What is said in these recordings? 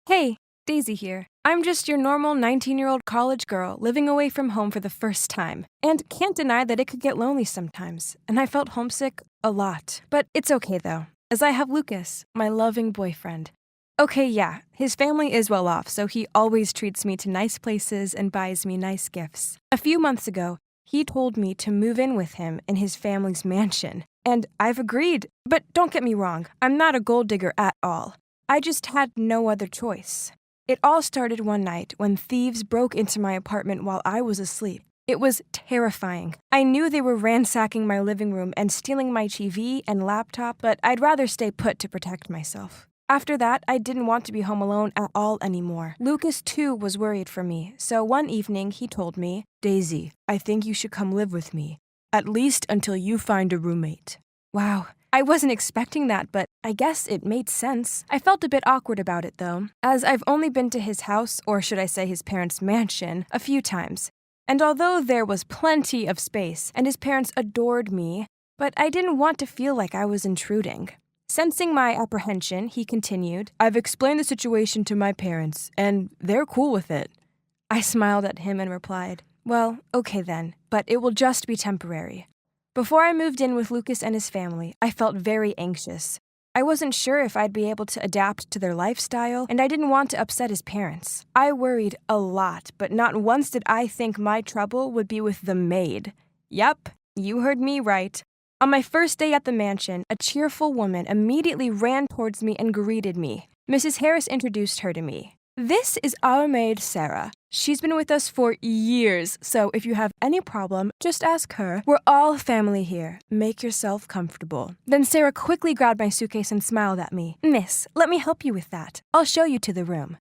Hey, Daisy here. I'm just your normal 19-year-old college girl living away from home for the first time. And can't deny that it could get lonely sometimes, and I felt homesick a lot. But it's okay though, as I have Lucas, my loving boyfriend. Okay, yeah, his family is well off, so he always treats me to nice places and buys me nice gifts. A few months ago, he told me to move in with him in his family's mansion. And I've agreed. But don't get me wrong, I'm not a gold digger at all. I just had no other choice. It all started one night when thieves broke into my apartment while I was asleep. It was terrifying. I knew they were ransacking my living room and stealing my TV and laptop, but I'd rather stay put to protect myself. After that, I didn't want to be home alone at all anymore. Lucas, too, was worried for me, so one evening he told me, "Daisy, I think you should come live with me, at least until you find a roommate." Wow. I wasn't expecting that, but I guess it made sense. I felt a bit awkward about it, though, as I've only been to his house, or should I say his parents' mansion, a few times. And although there was plenty of space, and his parents adored me, but I didn't want to feel like I was intruding. Sensing my apprehension, he continued, "I've explained the situation to my parents, and they're cool with it." I smiled at him and replied, "Well, okay then, but it will just be temporary." Before I moved in with Lucas and his family, I felt very anxious. I wasn't sure if I'd be able to adapt to their lifestyle, and I didn't want to upset his parents. I worried a lot, but not once did I think my trouble would be with the maid. Yep, you heard me right. On my first day at the mansion, a cheerful woman immediately ran towards me and greeted me. Mrs. Harris introduced her to me. "This is our maid, Sarah. She's been with us for years, so if you have any problem, just ask her. We're all family here. Make yourself comfortable." Then Sarah quickly grabbed my suitcase and smiled at me. "Miss, let me help you with that. I'll show you to the room."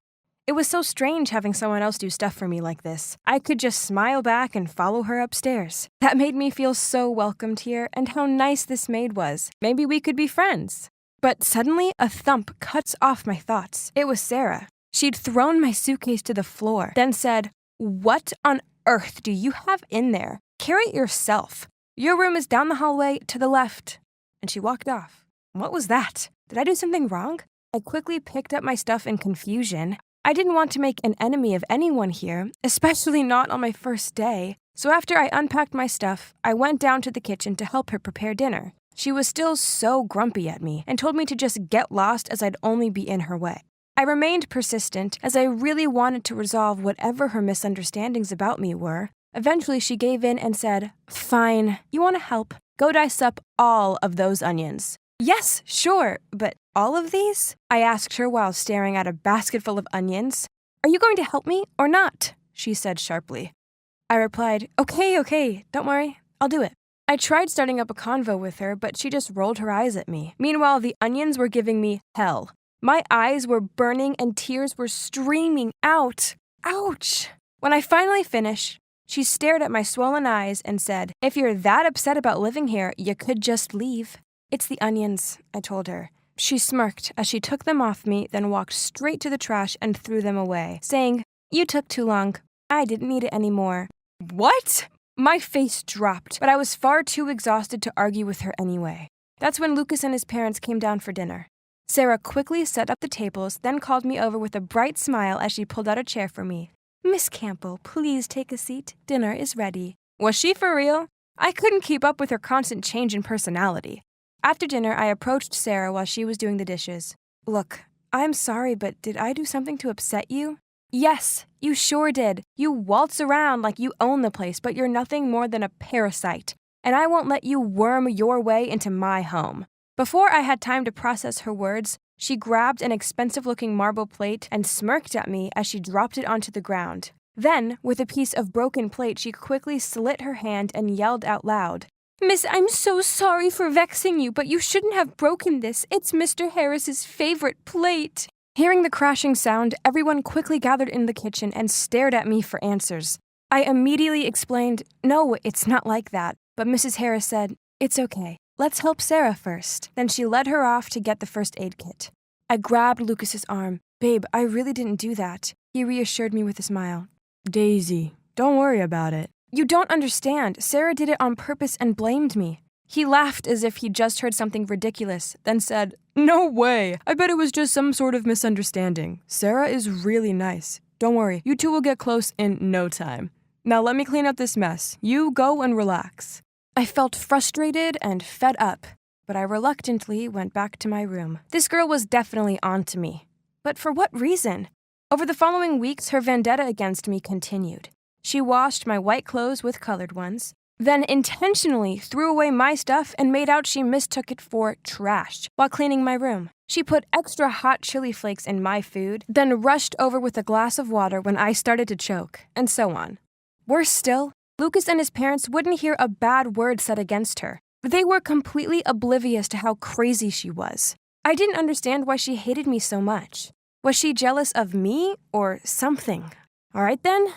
It was so strange having someone else do stuff for me like this. I could just smile back and follow her upstairs. That made me feel so welcomed here, and how nice this maid was. Maybe we could be friends. But suddenly, a thump cuts off my thoughts. It was Sarah. She'd thrown my suitcase to the floor, then said, "What on earth do you have in there? Carry it yourself. Your room is down the hallway to the left." And she walked off. What was that? Did I do something wrong? I quickly picked up my stuff in confusion. I didn't want to make an enemy of anyone here, especially not on my first day. So after I unpacked my stuff, I went down to the kitchen to help her prepare dinner. She was still so grumpy at me and told me to just get lost as I'd only be in her way. I remained persistent as I really wanted to resolve whatever her misunderstandings about me were. Eventually, she gave in and said, "Fine, you want to help? Go dice up all of those onions." "Yes, sure, but all of these?" I asked her while staring at a basket full of onions. "Are you going to help me or not?" she said sharply. I replied, Okay, don't worry, I'll do it." I tried starting up a convo with her, but she just rolled her eyes at me. Meanwhile, the onions were giving me hell. My eyes were burning and tears were streaming out. Ouch! When I finally finished, she stared at my swollen eyes and said, "If you're that upset about living here, you could just leave." "It's the onions," I told her. She smirked as she took them off me, then walked straight to the trash and threw them away, saying, "You took too long. I didn't need it anymore." What? My face dropped, but I was far too exhausted to argue with her anyway. That's when Lucas and his parents came down for dinner. Sarah quickly set up the tables, then called me over with a bright smile as she pulled out a chair for me. "Miss Campbell, please take a seat. Dinner is ready." Was she for real? I couldn't keep up with her constant change in personality. After dinner, I approached Sarah while she was doing the dishes. "Look, I'm sorry, but did I do something to upset you?" "Yes, you sure did. You waltz around like you own the place, but you're nothing more than a parasite. And I won't let you worm your way into my home." Before I had time to process her words, she grabbed an expensive-looking marble plate and smirked at me as she dropped it onto the ground. Then, with a piece of broken plate, she quickly slit her hand and yelled out loud, "Miss, I'm so sorry for vexing you, but you shouldn't have broken this. It's Mr. Harris's favorite plate." Hearing the crashing sound, everyone quickly gathered in the kitchen and stared at me for answers. I immediately explained, "No, it's not like that." But Mrs. Harris said, "It's okay. Let's help Sarah first." Then she led her off to get the first aid kit. I grabbed Lucas's arm. "Babe, I really didn't do that." He reassured me with a smile. "Daisy, don't worry about it." "You don't understand. Sarah did it on purpose and blamed me." He laughed as if he'd just heard something ridiculous, then said, "No way! I bet it was just some sort of misunderstanding. Sarah is really nice. Don't worry, you two will get close in no time. Now let me clean up this mess. You go and relax." I felt frustrated and fed up, but I reluctantly went back to my room. This girl was definitely onto me. But for what reason? Over the following weeks, her vendetta against me continued. She washed my white clothes with colored ones, then intentionally threw away my stuff and made out she mistook it for trash while cleaning my room. She put extra hot chili flakes in my food, then rushed over with a glass of water when I started to choke, and so on. Worse still, Lucas and his parents wouldn't hear a bad word said against her. They were completely oblivious to how crazy she was. I didn't understand why she hated me so much. Was she jealous of me or something? All right then.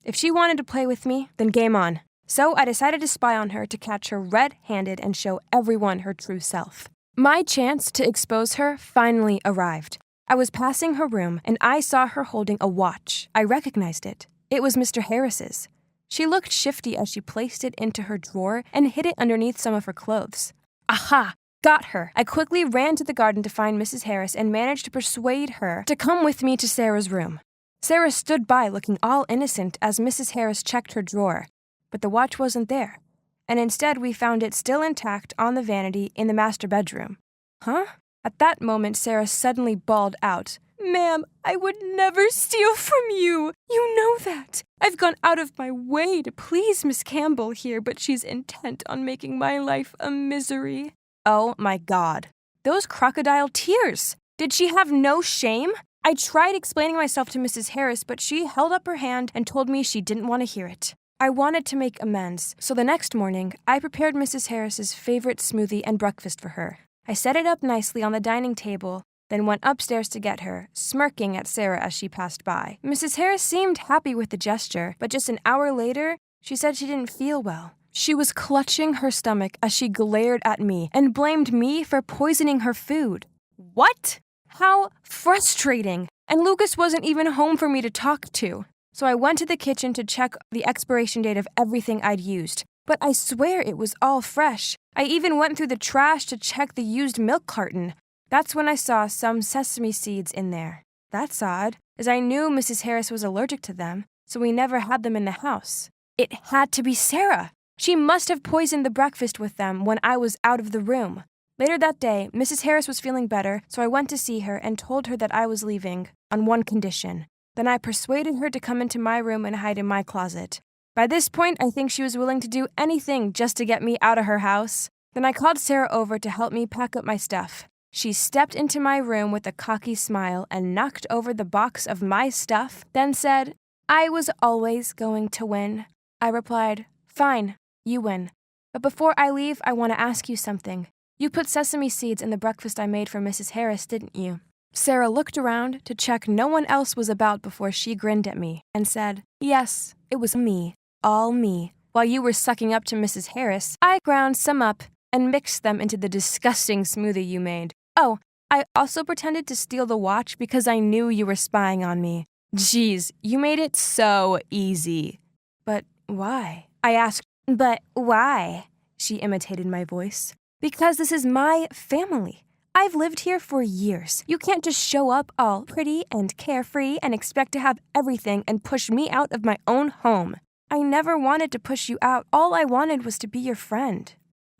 If she wanted to play with me, then game on. So I decided to spy on her to catch her red-handed and show everyone her true self. My chance to expose her finally arrived. I was passing her room and I saw her holding a watch. I recognized it. It was Mr. Harris's. She looked shifty as she placed it into her drawer and hid it underneath some of her clothes. Aha! Got her! I quickly ran to the garden to find Mrs. Harris and managed to persuade her to come with me to Sarah's room. Sarah stood by looking all innocent as Mrs. Harris checked her drawer, but the watch wasn't there, and instead we found it still intact on the vanity in the master bedroom. Huh? At that moment, Sarah suddenly bawled out, "Ma'am, I would never steal from you. You know that. I've gone out of my way to please Miss Campbell here, but she's intent on making my life a misery." Oh my God. Those crocodile tears. Did she have no shame? I tried explaining myself to Mrs. Harris, but she held up her hand and told me she didn't want to hear it. I wanted to make amends, so the next morning, I prepared Mrs. Harris's favorite smoothie and breakfast for her. I set it up nicely on the dining table, then went upstairs to get her, smirking at Sarah as she passed by. Mrs. Harris seemed happy with the gesture, but just an hour later, she said she didn't feel well. She was clutching her stomach as she glared at me and blamed me for poisoning her food. What? How frustrating! And Lucas wasn't even home for me to talk to. So I went to the kitchen to check the expiration date of everything I'd used. But I swear it was all fresh. I even went through the trash to check the used milk carton. That's when I saw some sesame seeds in there. That's odd, as I knew Mrs. Harris was allergic to them, so we never had them in the house. It had to be Sarah. She must have poisoned the breakfast with them when I was out of the room. Later that day, Mrs. Harris was feeling better, so I went to see her and told her that I was leaving, on one condition. Then I persuaded her to come into my room and hide in my closet. By this point, I think she was willing to do anything just to get me out of her house. Then I called Sarah over to help me pack up my stuff. She stepped into my room with a cocky smile and knocked over the box of my stuff, then said, "I was always going to win." I replied, "Fine, you win. But before I leave, I want to ask you something. You put sesame seeds in the breakfast I made for Mrs. Harris, didn't you?" Sarah looked around to check no one else was about before she grinned at me and said, "Yes, it was me, all me. While you were sucking up to Mrs. Harris, I ground some up and mixed them into the disgusting smoothie you made. Oh, I also pretended to steal the watch because I knew you were spying on me. Geez, you made it so easy." "But why?" I asked. "But why?" She imitated my voice. "Because this is my family. I've lived here for years. You can't just show up all pretty and carefree and expect to have everything and push me out of my own home. I never wanted to push you out. All I wanted was to be your friend."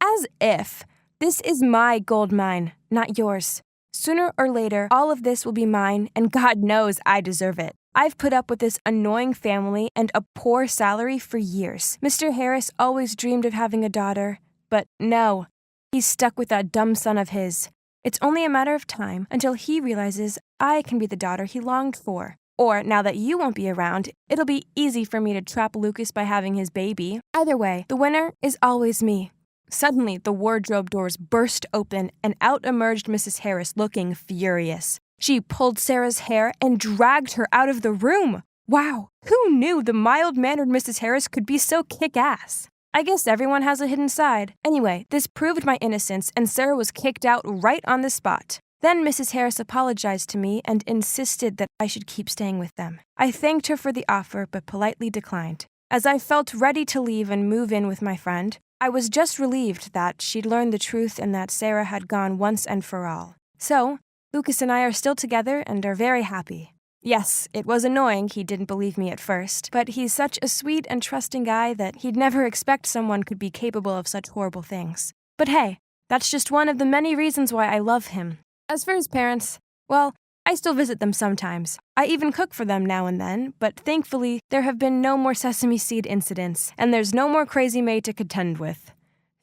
As if. This is my gold mine, not yours. Sooner or later, all of this will be mine, and God knows I deserve it. I've put up with this annoying family and a poor salary for years. Mr. Harris always dreamed of having a daughter, but no. He's stuck with that dumb son of his. It's only a matter of time until he realizes I can be the daughter he longed for. Or, now that you won't be around, it'll be easy for me to trap Lucas by having his baby. Either way, the winner is always me. Suddenly, the wardrobe doors burst open and out emerged Mrs. Harris looking furious. She pulled Sarah's hair and dragged her out of the room. Wow, who knew the mild-mannered Mrs. Harris could be so kick-ass? I guess everyone has a hidden side. Anyway, this proved my innocence, and Sarah was kicked out right on the spot. Then Mrs. Harris apologized to me and insisted that I should keep staying with them. I thanked her for the offer, but politely declined. As I felt ready to leave and move in with my friend, I was just relieved that she'd learned the truth and that Sarah had gone once and for all. So, Lucas and I are still together and are very happy. Yes, it was annoying he didn't believe me at first, but he's such a sweet and trusting guy that he'd never expect someone could be capable of such horrible things. But hey, that's just one of the many reasons why I love him. As for his parents, well, I still visit them sometimes. I even cook for them now and then, but thankfully, there have been no more sesame seed incidents, and there's no more crazy maid to contend with.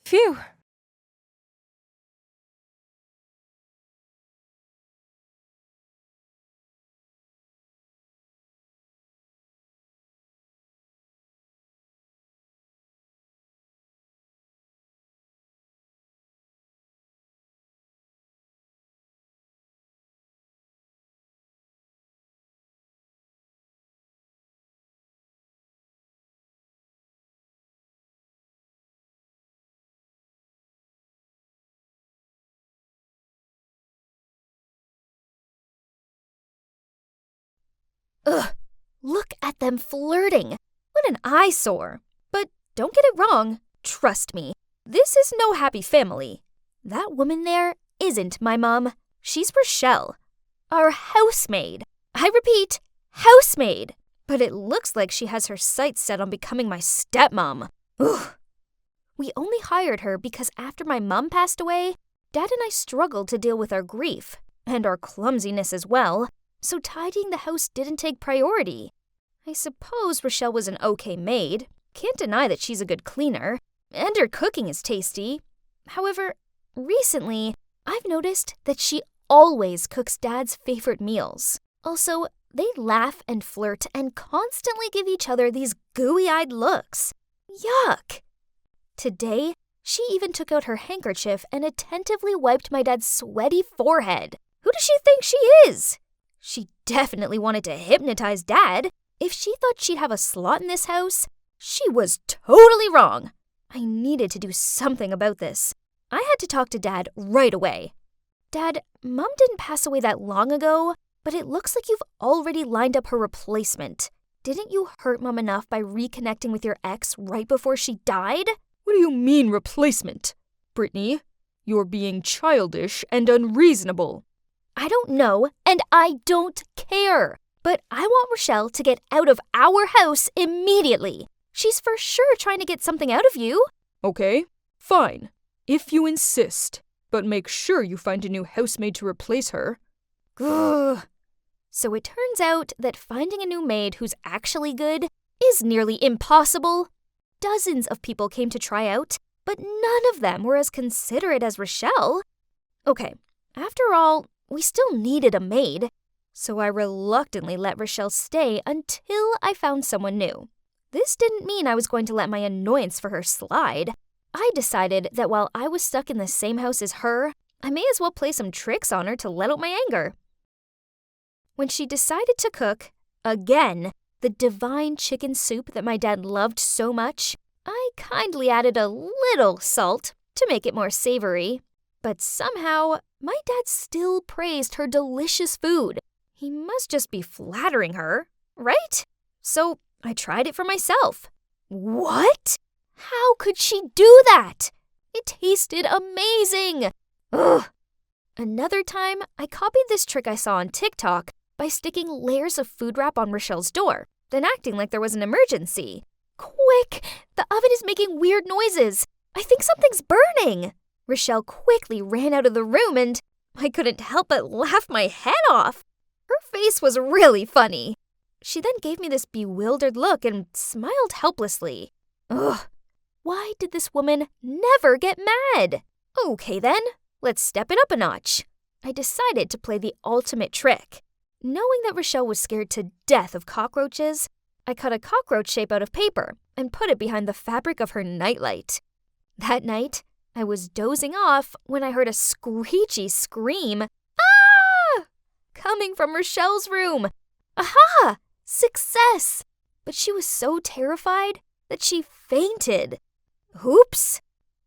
Phew! Ugh, look at them flirting. What an eyesore. But don't get it wrong. Trust me, this is no happy family. That woman there isn't my mom. She's Rochelle, our housemaid. I repeat, housemaid. But it looks like she has her sights set on becoming my stepmom. Ugh. We only hired her because after my mom passed away, Dad and I struggled to deal with our grief, and our clumsiness as well, so tidying the house didn't take priority. I suppose Rochelle was an okay maid. Can't deny that she's a good cleaner, and her cooking is tasty. However, recently, I've noticed that she always cooks Dad's favorite meals. Also, they laugh and flirt and constantly give each other these gooey-eyed looks. Yuck! Today, she even took out her handkerchief and attentively wiped my dad's sweaty forehead. Who does she think she is? She definitely wanted to hypnotize Dad. If she thought she'd have a slot in this house, she was totally wrong. I needed to do something about this. I had to talk to Dad right away. Dad, Mom didn't pass away that long ago, but it looks like you've already lined up her replacement. Didn't you hurt Mom enough by reconnecting with your ex right before she died? What do you mean replacement? Brittany, you're being childish and unreasonable. I don't know, and I don't care. But I want Rochelle to get out of our house immediately. She's for sure trying to get something out of you. Okay, fine, if you insist. But make sure you find a new housemaid to replace her. Ugh. So it turns out that finding a new maid who's actually good is nearly impossible. Dozens of people came to try out, but none of them were as considerate as Rochelle. Okay, after all, we still needed a maid, so I reluctantly let Rochelle stay until I found someone new. This didn't mean I was going to let my annoyance for her slide. I decided that while I was stuck in the same house as her, I may as well play some tricks on her to let out my anger. When she decided to cook, again, the divine chicken soup that my dad loved so much, I kindly added a little salt to make it more savory. But somehow, my dad still praised her delicious food. He must just be flattering her, right? So I tried it for myself. What? How could she do that? It tasted amazing. Ugh. Another time, I copied this trick I saw on TikTok by sticking layers of food wrap on Rochelle's door, then acting like there was an emergency. Quick! The oven is making weird noises. I think something's burning. Rochelle quickly ran out of the room and I couldn't help but laugh my head off. Her face was really funny. She then gave me this bewildered look and smiled helplessly. Ugh. Why did this woman never get mad? Okay then, let's step it up a notch. I decided to play the ultimate trick. Knowing that Rochelle was scared to death of cockroaches, I cut a cockroach shape out of paper and put it behind the fabric of her nightlight. That night, I was dozing off when I heard a screechy scream. Ah! Coming from Rochelle's room. Aha! Success! But she was so terrified that she fainted. Oops!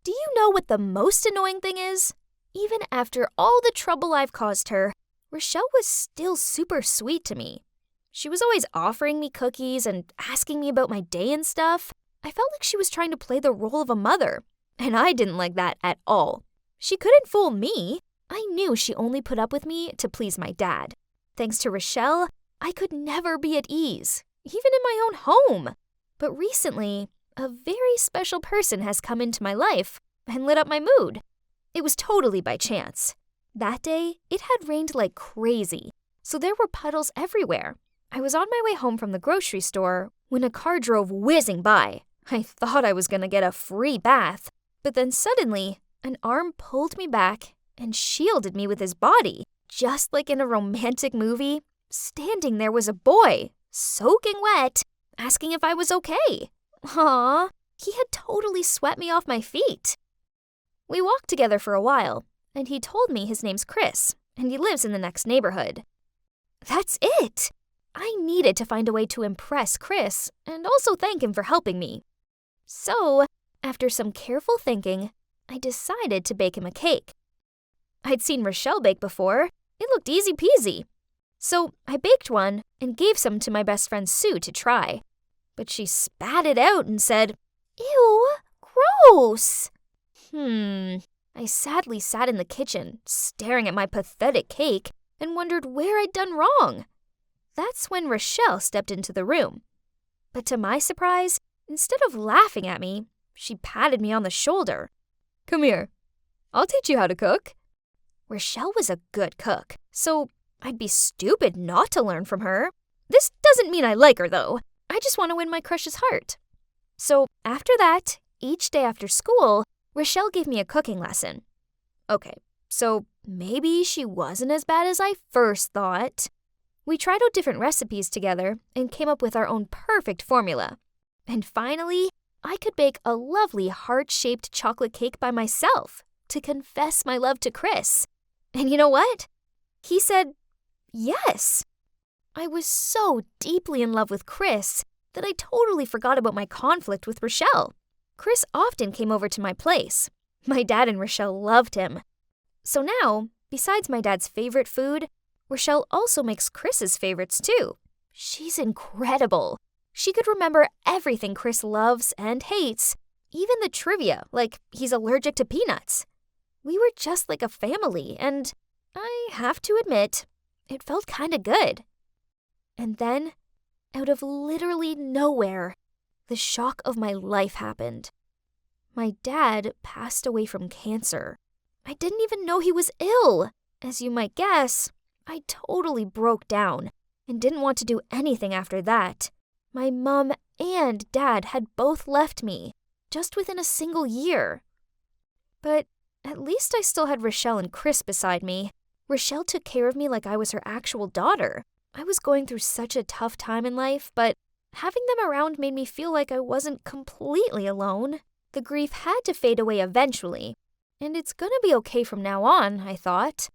Do you know what the most annoying thing is? Even after all the trouble I've caused her, Rochelle was still super sweet to me. She was always offering me cookies and asking me about my day and stuff. I felt like she was trying to play the role of a mother. And I didn't like that at all. She couldn't fool me. I knew she only put up with me to please my dad. Thanks to Rochelle, I could never be at ease, even in my own home. But recently, a very special person has come into my life and lit up my mood. It was totally by chance. That day, it had rained like crazy, so there were puddles everywhere. I was on my way home from the grocery store when a car drove whizzing by. I thought I was going to get a free bath, but then suddenly, an arm pulled me back and shielded me with his body. Just like in a romantic movie, standing there was a boy, soaking wet, asking if I was okay. Aww, he had totally swept me off my feet. We walked together for a while, and he told me his name's Chris, and he lives in the next neighborhood. That's it! I needed to find a way to impress Chris and also thank him for helping me. So, after some careful thinking, I decided to bake him a cake. I'd seen Rochelle bake before. It looked easy peasy. So I baked one and gave some to my best friend Sue to try. But she spat it out and said, "Ew, gross." I sadly sat in the kitchen, staring at my pathetic cake, and wondered where I'd done wrong. That's when Rochelle stepped into the room. But to my surprise, instead of laughing at me, she patted me on the shoulder. Come here. I'll teach you how to cook. Rochelle was a good cook, so I'd be stupid not to learn from her. This doesn't mean I like her, though. I just want to win my crush's heart. So after that, each day after school, Rochelle gave me a cooking lesson. Okay, so maybe she wasn't as bad as I first thought. We tried out different recipes together and came up with our own perfect formula. And finally, I could bake a lovely heart-shaped chocolate cake by myself to confess my love to Chris. And you know what? He said yes. I was so deeply in love with Chris that I totally forgot about my conflict with Rochelle. Chris often came over to my place. My dad and Rochelle loved him. So now, besides my dad's favorite food, Rochelle also makes Chris's favorites too. She's incredible. She could remember everything Chris loves and hates, even the trivia, like he's allergic to peanuts. We were just like a family, and I have to admit, it felt kinda good. And then, out of literally nowhere, the shock of my life happened. My dad passed away from cancer. I didn't even know he was ill. As you might guess, I totally broke down and didn't want to do anything after that. My mom and dad had both left me, just within a single year. But at least I still had Rochelle and Chris beside me. Rochelle took care of me like I was her actual daughter. I was going through such a tough time in life, but having them around made me feel like I wasn't completely alone. The grief had to fade away eventually, and it's gonna be okay from now on, I thought.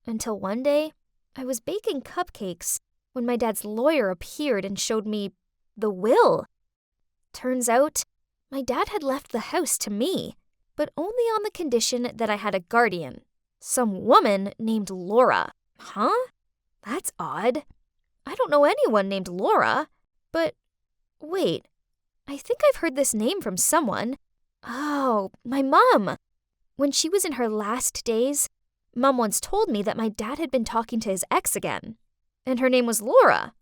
Until one day, I was baking cupcakes when my dad's lawyer appeared and showed me the will. Turns out, my dad had left the house to me, but only on the condition that I had a guardian, some woman named Laura. Huh? That's odd. I don't know anyone named Laura, but wait, I think I've heard this name from someone. Oh, my mom. When she was in her last days, Mom once told me that my dad had been talking to his ex again, and her name was Laura.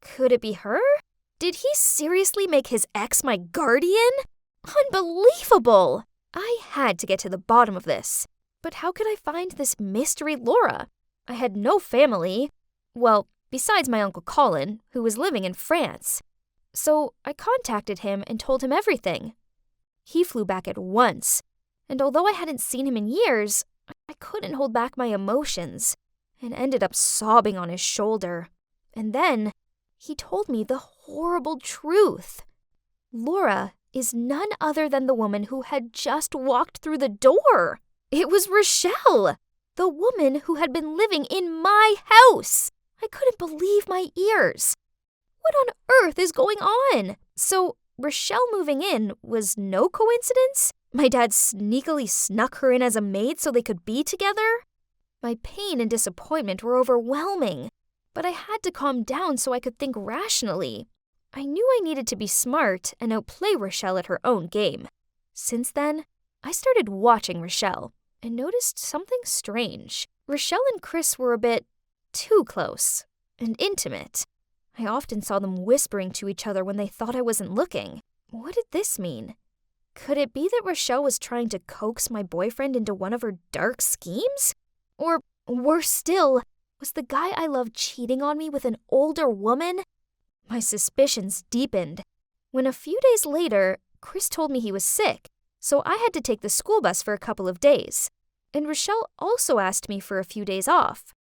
Could it be her? Did he seriously make his ex my guardian? Unbelievable! I had to get to the bottom of this. But how could I find this mystery Laura? I had no family. Well, besides my Uncle Colin, who was living in France. So I contacted him and told him everything. He flew back at once, and although I hadn't seen him in years, I couldn't hold back my emotions and ended up sobbing on his shoulder. And then he told me the horrible truth. Laura is none other than the woman who had just walked through the door. It was Rochelle, the woman who had been living in my house. I couldn't believe my ears. What on earth is going on? So Rochelle moving in was no coincidence? My dad sneakily snuck her in as a maid so they could be together? My pain and disappointment were overwhelming, but I had to calm down so I could think rationally. I knew I needed to be smart and outplay Rochelle at her own game. Since then, I started watching Rochelle and noticed something strange. Rochelle and Chris were a bit too close and intimate. I often saw them whispering to each other when they thought I wasn't looking. What did this mean? Could it be that Rochelle was trying to coax my boyfriend into one of her dark schemes? Or, worse still, was the guy I loved cheating on me with an older woman? My suspicions deepened when a few days later, Chris told me he was sick, so I had to take the school bus for a couple of days. And Rochelle also asked me for a few days off.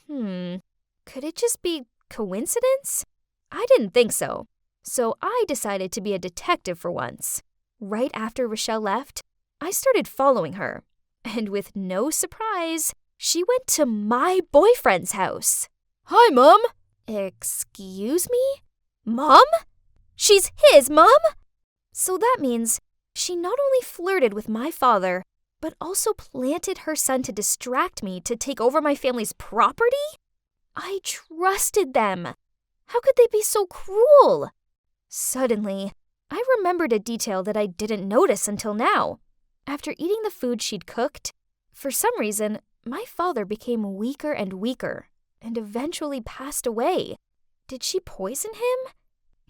Could it just be coincidence? I didn't think so, so I decided to be a detective for once. Right after Rochelle left, I started following her, and with no surprise, she went to my boyfriend's house. Hi, Mom! Excuse me? Mom? She's his mom? So that means she not only flirted with my father, but also planted her son to distract me to take over my family's property? I trusted them. How could they be so cruel? Suddenly, I remembered a detail that I didn't notice until now. After eating the food she'd cooked, for some reason, my father became weaker and weaker and eventually passed away. Did she poison him?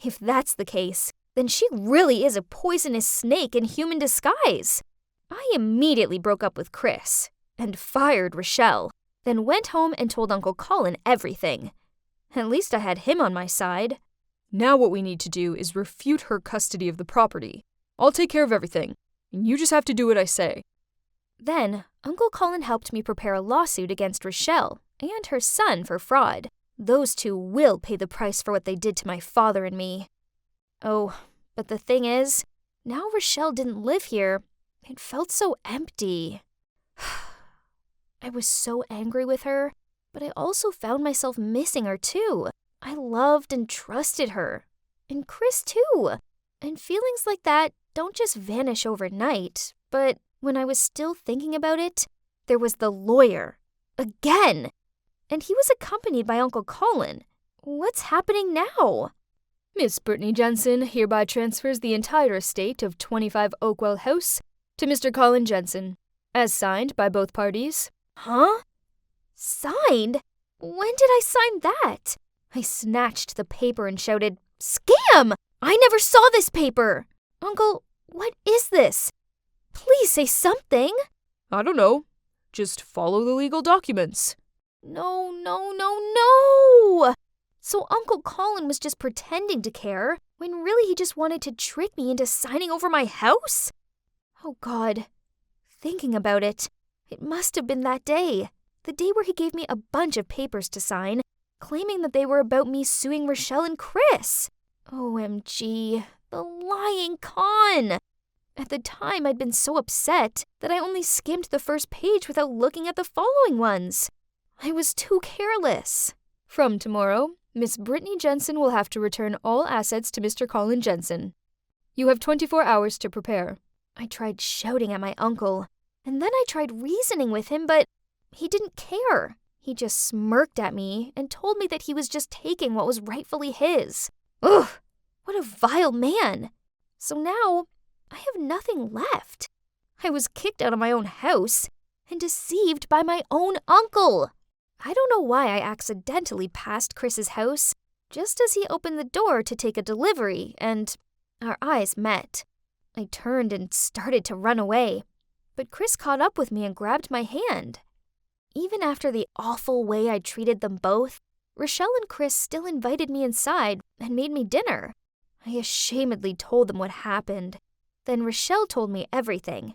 If that's the case, then she really is a poisonous snake in human disguise. I immediately broke up with Chris and fired Rochelle, then went home and told Uncle Colin everything. At least I had him on my side. Now what we need to do is refute her custody of the property. I'll take care of everything, and you just have to do what I say. Then, Uncle Colin helped me prepare a lawsuit against Rochelle and her son for fraud. Those two will pay the price for what they did to my father and me. Oh, but the thing is, now Rochelle didn't live here. It felt so empty. I was so angry with her, but I also found myself missing her too. I loved and trusted her. And Chris too. And feelings like that don't just vanish overnight, but when I was still thinking about it, there was the lawyer. Again! And he was accompanied by Uncle Colin. What's happening now? Miss Brittany Jensen hereby transfers the entire estate of 25 Oakwell House to Mr. Colin Jensen, as signed by both parties. Huh? Signed? When did I sign that? I snatched the paper and shouted, "Scam! I never saw this paper! Uncle, what is this? Please say something." I don't know. Just follow the legal documents. No, no, no, no! So Uncle Colin was just pretending to care, when really he just wanted to trick me into signing over my house? Oh God. Thinking about it, it must have been that day. The day where he gave me a bunch of papers to sign, claiming that they were about me suing Rochelle and Chris. OMG, the lying con! At the time, I'd been so upset that I only skimmed the first page without looking at the following ones. I was too careless. From tomorrow, Miss Brittany Jensen will have to return all assets to Mr. Colin Jensen. You have 24 hours to prepare. I tried shouting at my uncle, and then I tried reasoning with him, but he didn't care. He just smirked at me and told me that he was just taking what was rightfully his. Ugh, what a vile man. So now, I have nothing left. I was kicked out of my own house and deceived by my own uncle. I don't know why I accidentally passed Chris's house just as he opened the door to take a delivery, and our eyes met. I turned and started to run away, but Chris caught up with me and grabbed my hand. Even after the awful way I treated them both, Rochelle and Chris still invited me inside and made me dinner. I ashamedly told them what happened. Then Rochelle told me everything.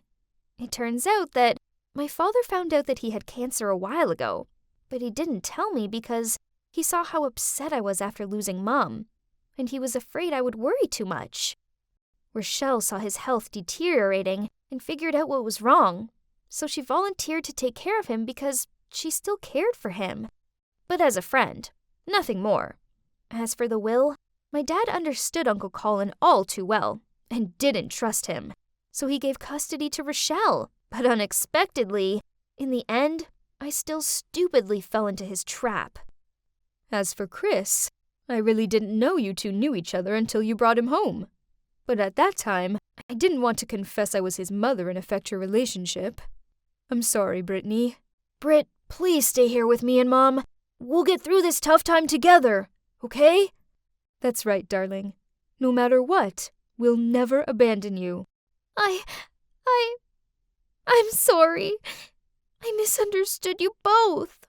It turns out that my father found out that he had cancer a while ago, but he didn't tell me because he saw how upset I was after losing Mom, and he was afraid I would worry too much. Rochelle saw his health deteriorating and figured out what was wrong, so she volunteered to take care of him because she still cared for him. But as a friend, nothing more. As for the will, my dad understood Uncle Colin all too well and didn't trust him, so he gave custody to Rochelle. But unexpectedly, in the end, I still stupidly fell into his trap. As for Chris, I really didn't know you two knew each other until you brought him home. But at that time, I didn't want to confess I was his mother and affect your relationship. I'm sorry, Brittany. Britt, please stay here with me and Mom. We'll get through this tough time together, okay? That's right, darling. No matter what, we'll never abandon you. I'm sorry. I misunderstood you both.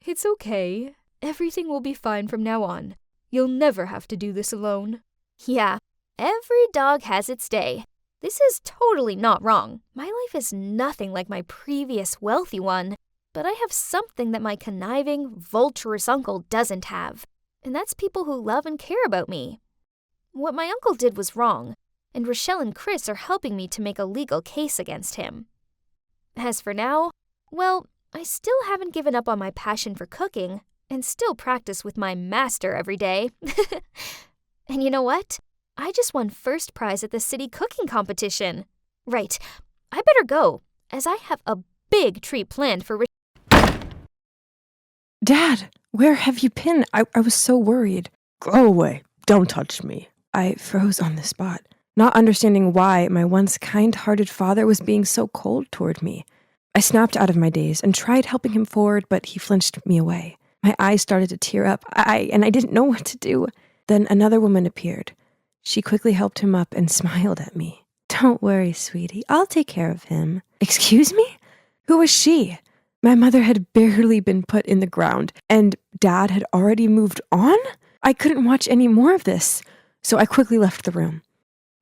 It's okay. Everything will be fine from now on. You'll never have to do this alone. Yeah, every dog has its day. This is totally not wrong. My life is nothing like my previous wealthy one, but I have something that my conniving, vulturous uncle doesn't have, and that's people who love and care about me. What my uncle did was wrong, and Rochelle and Chris are helping me to make a legal case against him. As for now, well, I still haven't given up on my passion for cooking, and still practice with my master every day. And you know what? I just won first prize at the city cooking competition. Right, I better go, as I have a big treat planned for Dad, where have you been? I was so worried. Go away. Don't touch me. I froze on the spot, not understanding why my once kind-hearted father was being so cold toward me. I snapped out of my daze and tried helping him forward, but he flinched me away. My eyes started to tear up, and I didn't know what to do. Then another woman appeared. She quickly helped him up and smiled at me. Don't worry, sweetie. I'll take care of him. Excuse me? Who was she? My mother had barely been put in the ground, and Dad had already moved on? I couldn't watch any more of this, so I quickly left the room.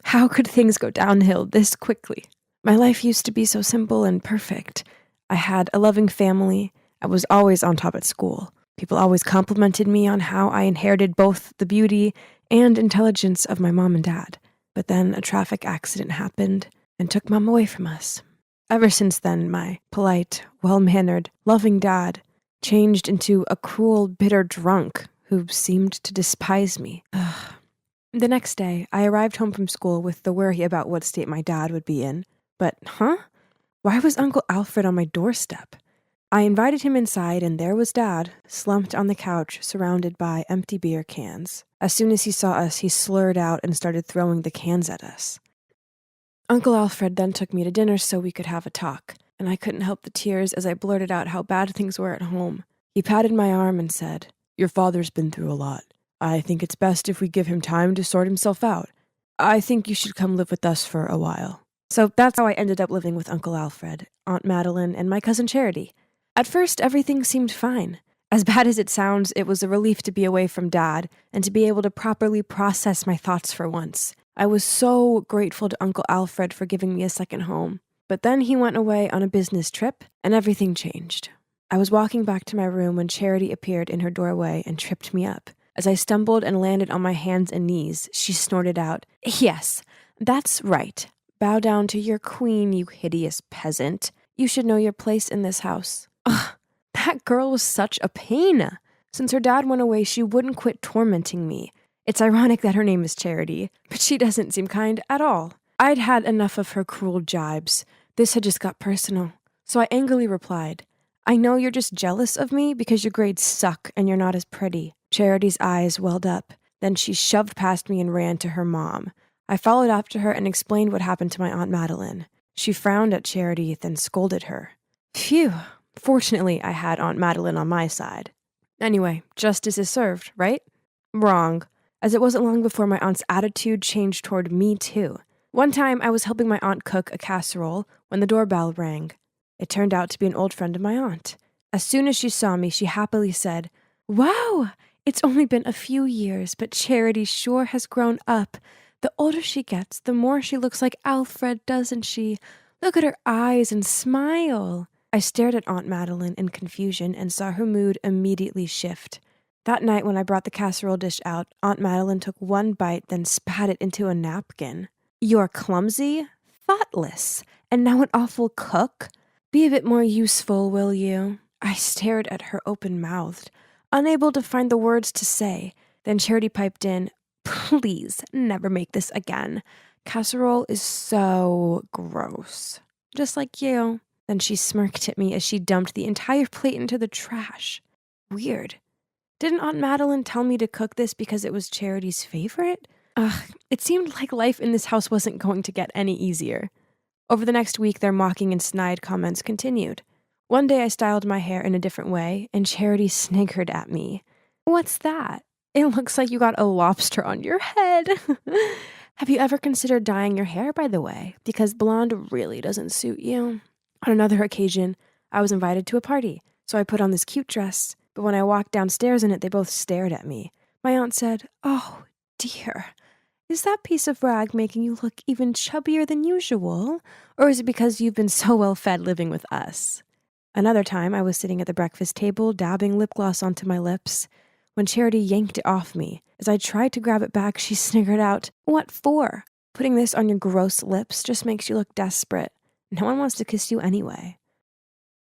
How could things go downhill this quickly? My life used to be so simple and perfect. I had a loving family. I was always on top at school. People always complimented me on how I inherited both the beauty and intelligence of my mom and dad. But then a traffic accident happened and took Mom away from us. Ever since then, my polite, well-mannered, loving dad changed into a cruel, bitter drunk who seemed to despise me. Ugh. The next day, I arrived home from school with the worry about what state my dad would be in. But, why was Uncle Alfred on my doorstep? I invited him inside, and there was Dad, slumped on the couch, surrounded by empty beer cans. As soon as he saw us, he slurred out and started throwing the cans at us. Uncle Alfred then took me to dinner so we could have a talk, and I couldn't help the tears as I blurted out how bad things were at home. He patted my arm and said, Your father's been through a lot. I think it's best if we give him time to sort himself out. I think you should come live with us for a while. So that's how I ended up living with Uncle Alfred, Aunt Madeline, and my cousin Charity. At first, everything seemed fine. As bad as it sounds, it was a relief to be away from Dad and to be able to properly process my thoughts for once. I was so grateful to Uncle Alfred for giving me a second home. But then he went away on a business trip, and everything changed. I was walking back to my room when Charity appeared in her doorway and tripped me up. As I stumbled and landed on my hands and knees, she snorted out, "Yes, that's right. Bow down to your queen, you hideous peasant. You should know your place in this house." Ugh, that girl was such a pain. Since her dad went away, she wouldn't quit tormenting me. It's ironic that her name is Charity, but she doesn't seem kind at all. I'd had enough of her cruel jibes. This had just got personal. So I angrily replied, "I know you're just jealous of me because your grades suck and you're not as pretty." Charity's eyes welled up. Then she shoved past me and ran to her mom. I followed after her and explained what happened to my Aunt Madeline. She frowned at Charity, then scolded her. Phew. Fortunately, I had Aunt Madeline on my side. Anyway, justice is served, right? Wrong, as it wasn't long before my aunt's attitude changed toward me too. One time, I was helping my aunt cook a casserole when the doorbell rang. It turned out to be an old friend of my aunt. As soon as she saw me, she happily said, "Wow, it's only been a few years, but Charity sure has grown up. The older she gets, the more she looks like Alfred, doesn't she? Look at her eyes and smile." I stared at Aunt Madeline in confusion and saw her mood immediately shift. That night when I brought the casserole dish out, Aunt Madeline took one bite, then spat it into a napkin. "You're clumsy, thoughtless, and now an awful cook? Be a bit more useful, will you?" I stared at her open-mouthed, unable to find the words to say. Then Charity piped in, "Please, never make this again. Casserole is so gross. Just like you." Then she smirked at me as she dumped the entire plate into the trash. Weird. Didn't Aunt Madeline tell me to cook this because it was Charity's favorite? It seemed like life in this house wasn't going to get any easier. Over the next week, their mocking and snide comments continued. One day I styled my hair in a different way, and Charity sniggered at me. "What's that? It looks like you got a lobster on your head." Have you ever considered dyeing your hair, by the way? Because blonde really doesn't suit you. On another occasion, I was invited to a party, so I put on this cute dress, but when I walked downstairs in it, they both stared at me. My aunt said, "Oh, dear. Is that piece of rag making you look even chubbier than usual? Or is it because you've been so well fed living with us?" Another time, I was sitting at the breakfast table, dabbing lip gloss onto my lips, when Charity yanked it off me. As I tried to grab it back, she sniggered out, "What for? Putting this on your gross lips just makes you look desperate. No one wants to kiss you anyway."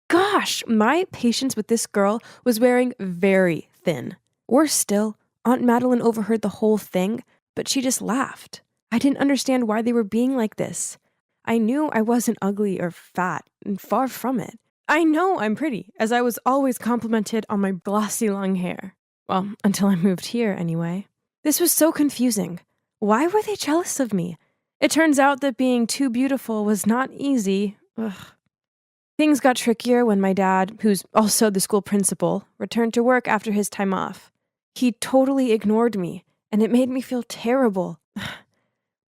Gosh, my patience with this girl was wearing very thin. Worse still, Aunt Madeline overheard the whole thing, but she just laughed. I didn't understand why they were being like this. I knew I wasn't ugly or fat, and far from it. I know I'm pretty, as I was always complimented on my glossy long hair. Well, until I moved here, anyway. This was so confusing. Why were they jealous of me? It turns out that being too beautiful was not easy. Ugh. Things got trickier when my dad, who's also the school principal, returned to work after his time off. He totally ignored me, and it made me feel terrible.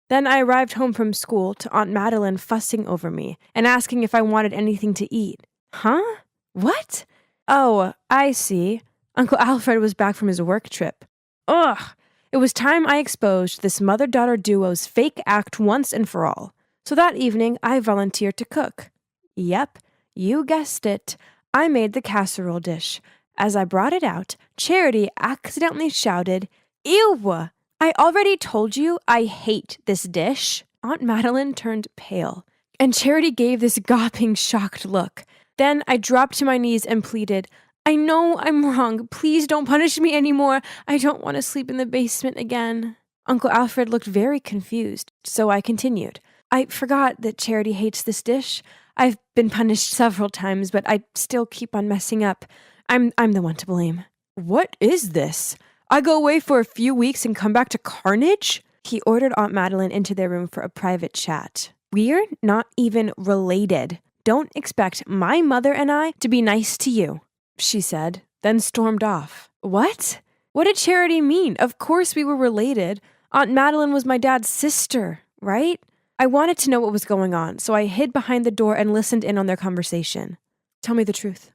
Then I arrived home from school to Aunt Madeline fussing over me and asking if I wanted anything to eat. Huh? What? Oh, I see. Uncle Alfred was back from his work trip. Ugh! It was time I exposed this mother-daughter duo's fake act once and for all. So that evening, I volunteered to cook. Yep, you guessed it. I made the casserole dish. As I brought it out, Charity accidentally shouted, "Ew! I already told you I hate this dish." Aunt Madeline turned pale, and Charity gave this gawping, shocked look. Then I dropped to my knees and pleaded, "I know I'm wrong. Please don't punish me anymore. I don't want to sleep in the basement again." Uncle Alfred looked very confused, so I continued. "I forgot that Charity hates this dish. I've been punished several times, but I still keep on messing up. I'm the one to blame." "What is this? I go away for a few weeks and come back to carnage?" He ordered Aunt Madeline into their room for a private chat. "We're not even related. Don't expect my mother and I to be nice to you," she said, then stormed off. What? What did Charity mean? Of course we were related. Aunt Madeline was my dad's sister, right? I wanted to know what was going on, so I hid behind the door and listened in on their conversation. "Tell me the truth.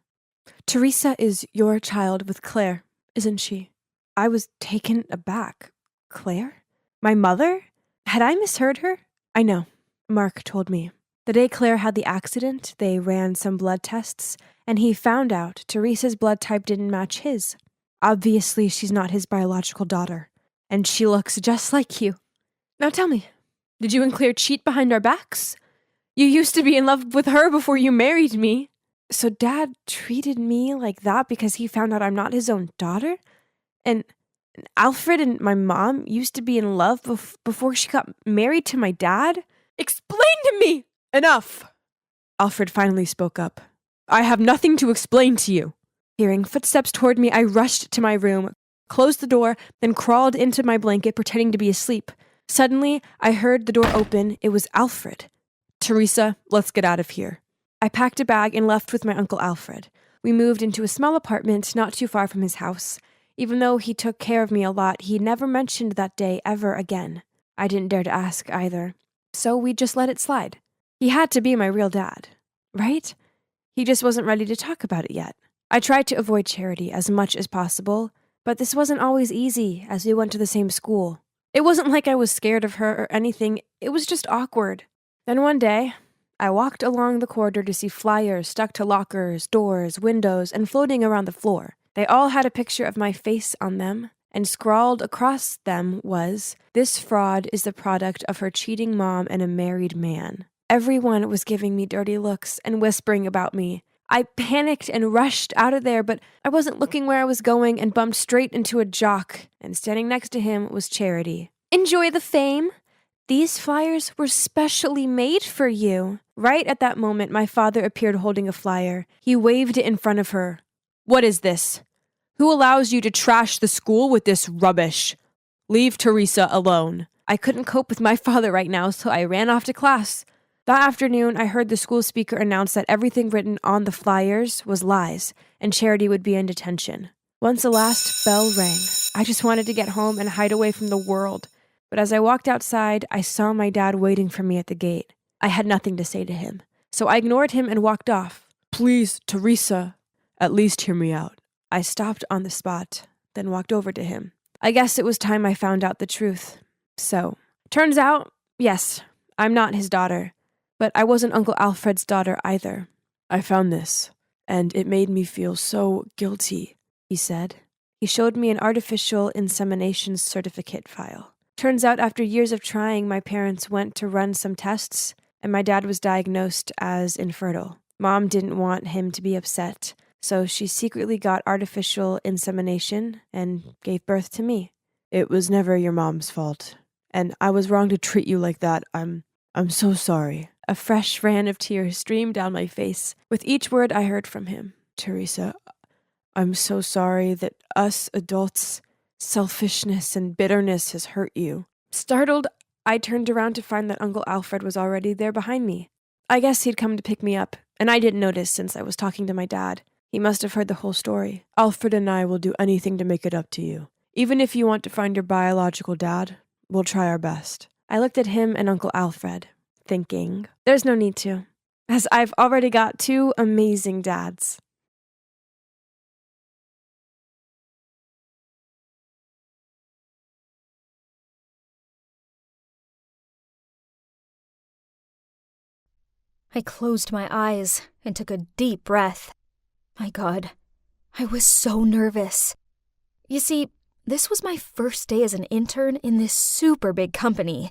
Teresa is your child with Claire, isn't she?" I was taken aback. Claire? My mother? Had I misheard her? "I know. Mark told me. The day Claire had the accident, they ran some blood tests, and he found out Teresa's blood type didn't match his. Obviously, she's not his biological daughter, and she looks just like you. Now tell me, did you and Claire cheat behind our backs? You used to be in love with her before you married me. So Dad treated me like that because he found out I'm not his own daughter? And Alfred and my mom used to be in love before she got married to my dad? Explain to me!" "Enough!" Alfred finally spoke up. "I have nothing to explain to you." Hearing footsteps toward me, I rushed to my room, closed the door, then crawled into my blanket pretending to be asleep. Suddenly, I heard the door open. It was Alfred. "Teresa, let's get out of here." I packed a bag and left with my Uncle Alfred. We moved into a small apartment not too far from his house. Even though he took care of me a lot, he never mentioned that day ever again. I didn't dare to ask either. So we just let it slide. He had to be my real dad, right? He just wasn't ready to talk about it yet. I tried to avoid Charity as much as possible, but this wasn't always easy as we went to the same school. It wasn't like I was scared of her or anything, it was just awkward. Then one day, I walked along the corridor to see flyers stuck to lockers, doors, windows, and floating around the floor. They all had a picture of my face on them, and scrawled across them was, "This fraud is the product of her cheating mom and a married man." Everyone was giving me dirty looks and whispering about me. I panicked and rushed out of there, but I wasn't looking where I was going and bumped straight into a jock, and standing next to him was Charity. "Enjoy the fame? These flyers were specially made for you." Right at that moment, my father appeared holding a flyer. He waved it in front of her. "What is this? Who allows you to trash the school with this rubbish?" Leave Teresa alone. I couldn't cope with my father right now, so I ran off to class. That afternoon, I heard the school speaker announce that everything written on the flyers was lies, and Charity would be in detention. Once the last bell rang, I just wanted to get home and hide away from the world. But as I walked outside, I saw my dad waiting for me at the gate. I had nothing to say to him, so I ignored him and walked off. Please, Teresa, at least hear me out. I stopped on the spot, then walked over to him. I guess it was time I found out the truth. So, turns out, yes, I'm not his daughter, but I wasn't Uncle Alfred's daughter either. I found this, and it made me feel so guilty, he said. He showed me an artificial insemination certificate file. Turns out after years of trying, my parents went to run some tests, and my dad was diagnosed as infertile. Mom didn't want him to be upset, so she secretly got artificial insemination and gave birth to me. It was never your mom's fault, and I was wrong to treat you like that. I'm so sorry. A fresh ran of tears streamed down my face with each word I heard from him. Teresa, I'm so sorry that us adults' selfishness and bitterness has hurt you. Startled, I turned around to find that Uncle Alfred was already there behind me. I guess he'd come to pick me up, and I didn't notice since I was talking to my dad. He must have heard the whole story. Alfred and I will do anything to make it up to you. Even if you want to find your biological dad, we'll try our best. I looked at him and Uncle Alfred, thinking, there's no need to, as I've already got two amazing dads. I closed my eyes and took a deep breath. My God, I was so nervous. You see, this was my first day as an intern in this super big company.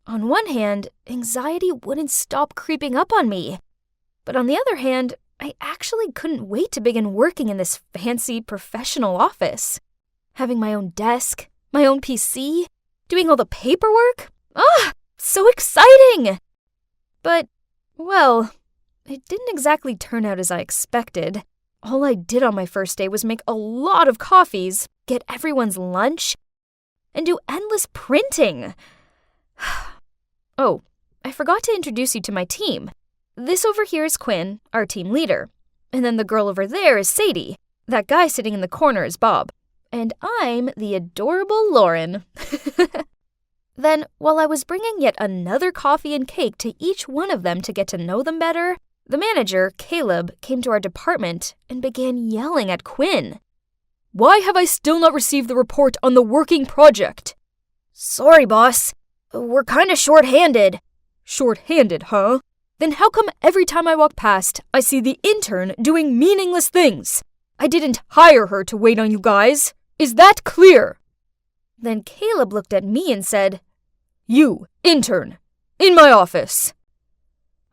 On one hand, anxiety wouldn't stop creeping up on me. But on the other hand, I actually couldn't wait to begin working in this fancy professional office. Having my own desk, my own PC, doing all the paperwork. So exciting! But, well, it didn't exactly turn out as I expected. All I did on my first day was make a lot of coffees, get everyone's lunch, and do endless printing. Oh, I forgot to introduce you to my team. This over here is Quinn, our team leader. And then the girl over there is Sadie. That guy sitting in the corner is Bob. And I'm the adorable Lauren. Then, while I was bringing yet another coffee and cake to each one of them to get to know them better, the manager, Caleb, came to our department and began yelling at Quinn. Why have I still not received the report on the working project? Sorry, boss. We're kinda short-handed. Short-handed, huh? Then how come every time I walk past, I see the intern doing meaningless things? I didn't hire her to wait on you guys. Is that clear? Then Caleb looked at me and said, You, intern, in my office.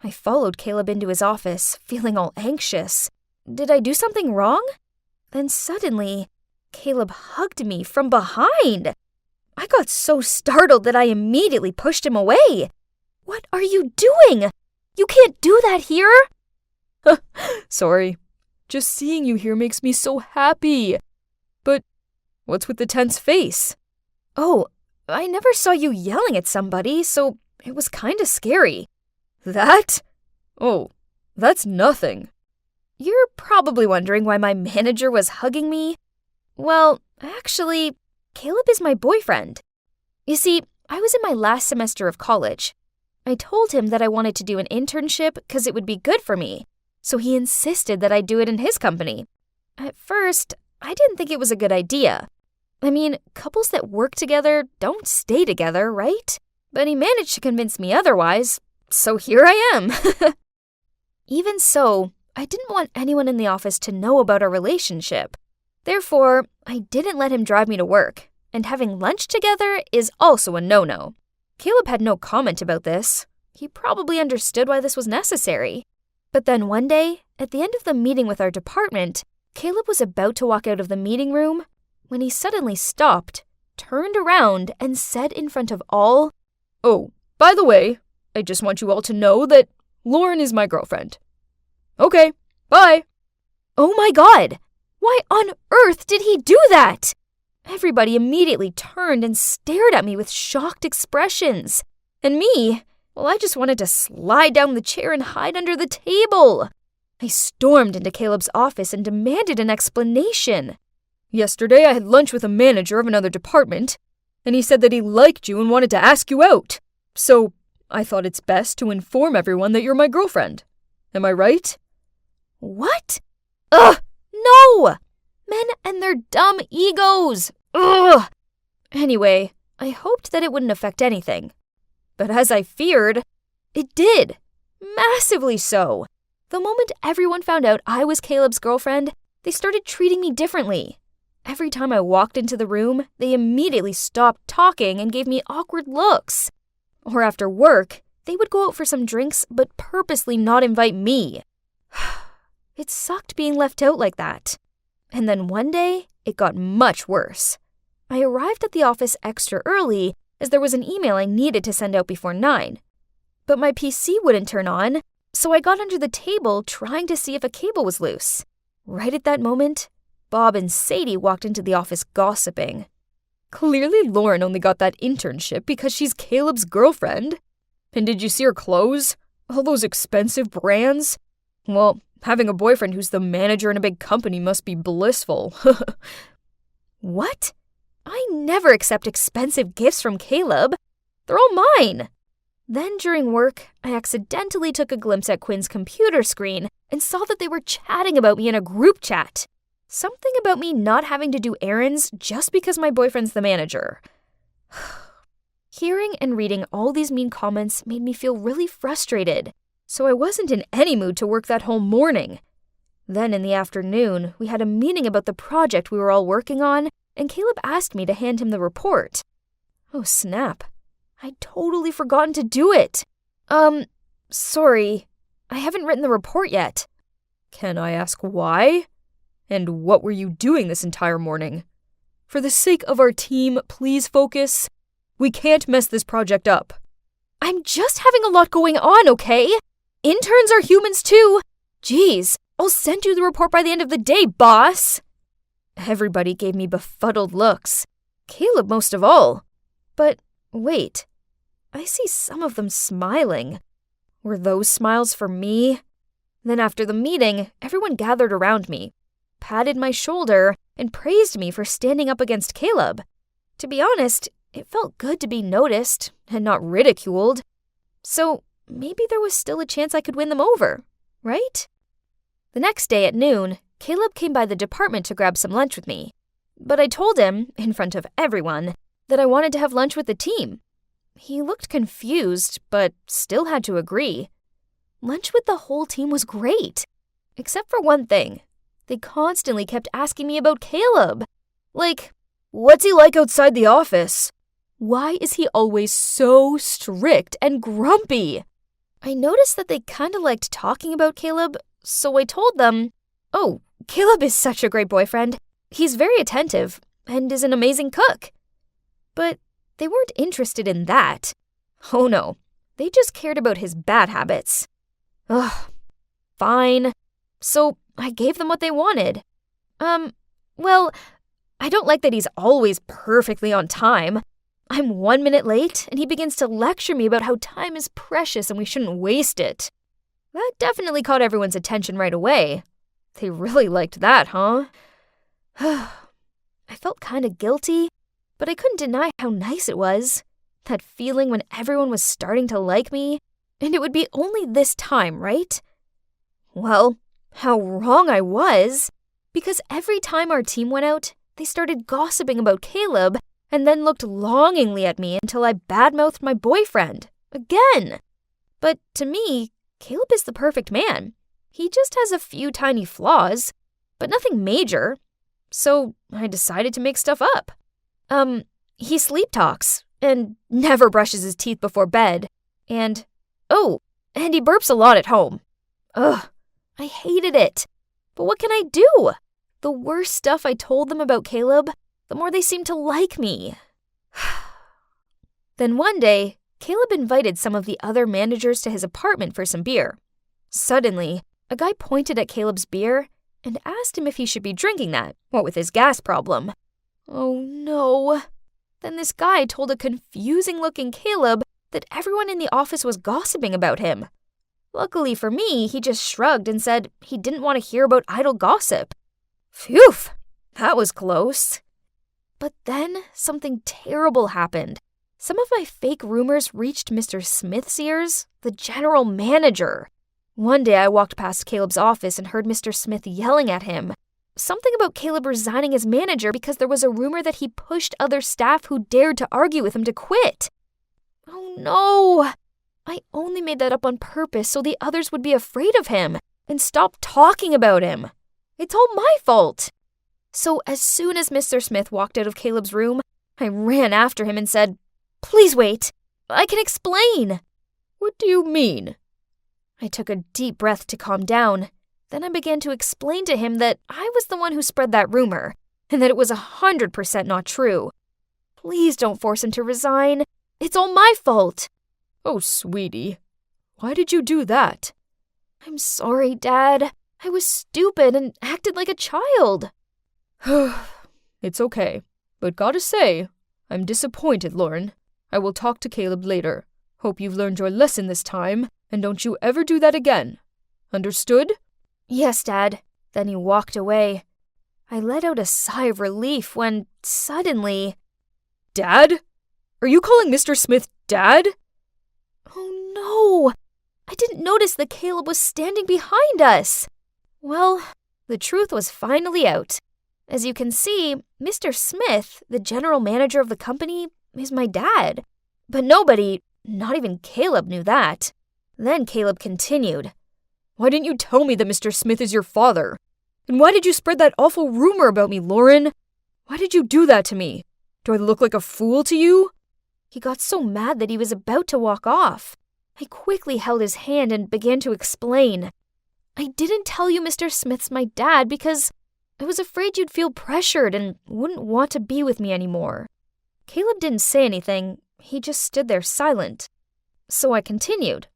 I followed Caleb into his office, feeling all anxious. Did I do something wrong? Then suddenly, Caleb hugged me from behind. I got so startled that I immediately pushed him away. What are you doing? You can't do that here. Sorry. Just seeing you here makes me so happy. But what's with the tense face? Oh, I never saw you yelling at somebody, so it was kinda scary. That? Oh, that's nothing. You're probably wondering why my manager was hugging me. Well, actually, Caleb is my boyfriend. You see, I was in my last semester of college. I told him that I wanted to do an internship because it would be good for me, so he insisted that I do it in his company. At first, I didn't think it was a good idea. I mean, couples that work together don't stay together, right? But he managed to convince me otherwise, so here I am. Even so, I didn't want anyone in the office to know about our relationship. Therefore, I didn't let him drive me to work, and having lunch together is also a no-no. Caleb had no comment about this. He probably understood why this was necessary. But then one day, at the end of the meeting with our department, Caleb was about to walk out of the meeting room when he suddenly stopped, turned around, and said in front of all, Oh, by the way, I just want you all to know that Lauren is my girlfriend. Okay, bye. Oh my God! Why on earth did he do that? Everybody immediately turned and stared at me with shocked expressions. And me, well, I just wanted to slide down the chair and hide under the table. I stormed into Caleb's office and demanded an explanation. Yesterday I had lunch with a manager of another department, and he said that he liked you and wanted to ask you out. So I thought it's best to inform everyone that you're my girlfriend. Am I right? What? Ugh, no! Men and their dumb egos. Ugh! Anyway, I hoped that it wouldn't affect anything. But as I feared, it did. Massively so. The moment everyone found out I was Caleb's girlfriend, they started treating me differently. Every time I walked into the room, they immediately stopped talking and gave me awkward looks. Or after work, they would go out for some drinks but purposely not invite me. It sucked being left out like that. And then one day, it got much worse. I arrived at the office extra early as there was an email I needed to send out before 9. But my PC wouldn't turn on, so I got under the table trying to see if a cable was loose. Right at that moment, Bob and Sadie walked into the office gossiping. Clearly Lauren only got that internship because she's Caleb's girlfriend. And did you see her clothes? All those expensive brands? Well, having a boyfriend who's the manager in a big company must be blissful. What? I never accept expensive gifts from Caleb. They're all mine. Then during work, I accidentally took a glimpse at Quinn's computer screen and saw that they were chatting about me in a group chat. Something about me not having to do errands just because my boyfriend's the manager. Hearing and reading all these mean comments made me feel really frustrated, so I wasn't in any mood to work that whole morning. Then in the afternoon, we had a meeting about the project we were all working on, and Caleb asked me to hand him the report. Oh snap. I'd totally forgotten to do it. Sorry. I haven't written the report yet. Can I ask why? And what were you doing this entire morning? For the sake of our team, please focus. We can't mess this project up. I'm just having a lot going on, okay? Interns are humans too. Jeez, I'll send you the report by the end of the day, boss. Everybody gave me befuddled looks. Caleb most of all. But wait, I see some of them smiling. Were those smiles for me? Then after the meeting, everyone gathered around me, patted my shoulder, and praised me for standing up against Caleb. To be honest, it felt good to be noticed and not ridiculed. So maybe there was still a chance I could win them over, right? The next day at noon, Caleb came by the department to grab some lunch with me. But I told him, in front of everyone, that I wanted to have lunch with the team. He looked confused, but still had to agree. Lunch with the whole team was great, except for one thing. They constantly kept asking me about Caleb. Like, what's he like outside the office? Why is he always so strict and grumpy? I noticed that they kind of liked talking about Caleb, so I told them, oh, Caleb is such a great boyfriend. He's very attentive and is an amazing cook. But they weren't interested in that. Oh no, they just cared about his bad habits. Ugh, fine. So I gave them what they wanted. Well, I don't like that he's always perfectly on time. I'm 1 minute late, and he begins to lecture me about how time is precious and we shouldn't waste it. That definitely caught everyone's attention right away. They really liked that, huh? I felt kind of guilty, but I couldn't deny how nice it was. That feeling when everyone was starting to like me, and it would be only this time, right? Well, how wrong I was, because every time our team went out, they started gossiping about Caleb and then looked longingly at me until I badmouthed my boyfriend. Again. But to me, Caleb is the perfect man. He just has a few tiny flaws, but nothing major. So I decided to make stuff up. He sleep talks and never brushes his teeth before bed. And he burps a lot at home. Ugh, I hated it. But what can I do? The worse stuff I told them about Caleb, the more they seemed to like me. Then one day, Caleb invited some of the other managers to his apartment for some beer. Suddenly, a guy pointed at Caleb's beer and asked him if he should be drinking that, what with his gas problem. Oh no. Then this guy told a confusing-looking Caleb that everyone in the office was gossiping about him. Luckily for me, he just shrugged and said he didn't want to hear about idle gossip. Phew, that was close. But then something terrible happened. Some of my fake rumors reached Mr. Smith's ears, the general manager. One day I walked past Caleb's office and heard Mr. Smith yelling at him. Something about Caleb resigning as manager because there was a rumor that he pushed other staff who dared to argue with him to quit. Oh no! I only made that up on purpose so the others would be afraid of him and stop talking about him. It's all my fault. So as soon as Mr. Smith walked out of Caleb's room, I ran after him and said, "Please wait. I can explain." What do you mean? I took a deep breath to calm down. Then I began to explain to him that I was the one who spread that rumor, and that it was 100% not true. Please don't force him to resign. It's all my fault. Oh, sweetie. Why did you do that? I'm sorry, Dad. I was stupid and acted like a child. It's okay. But gotta say, I'm disappointed, Lauren. I will talk to Caleb later. Hope you've learned your lesson this time, and don't you ever do that again. Understood? Yes, Dad. Then he walked away. I let out a sigh of relief when, suddenly... Dad? Are you calling Mr. Smith Dad? Oh no! I didn't notice that Caleb was standing behind us. Well, the truth was finally out. As you can see, Mr. Smith, the general manager of the company, is my dad. But nobody, not even Caleb, knew that. Then Caleb continued. Why didn't you tell me that Mr. Smith is your father? And why did you spread that awful rumor about me, Lauren? Why did you do that to me? Do I look like a fool to you? He got so mad that he was about to walk off. I quickly held his hand and began to explain. I didn't tell you Mr. Smith's my dad because I was afraid you'd feel pressured and wouldn't want to be with me anymore. Caleb didn't say anything. He just stood there silent. So I continued.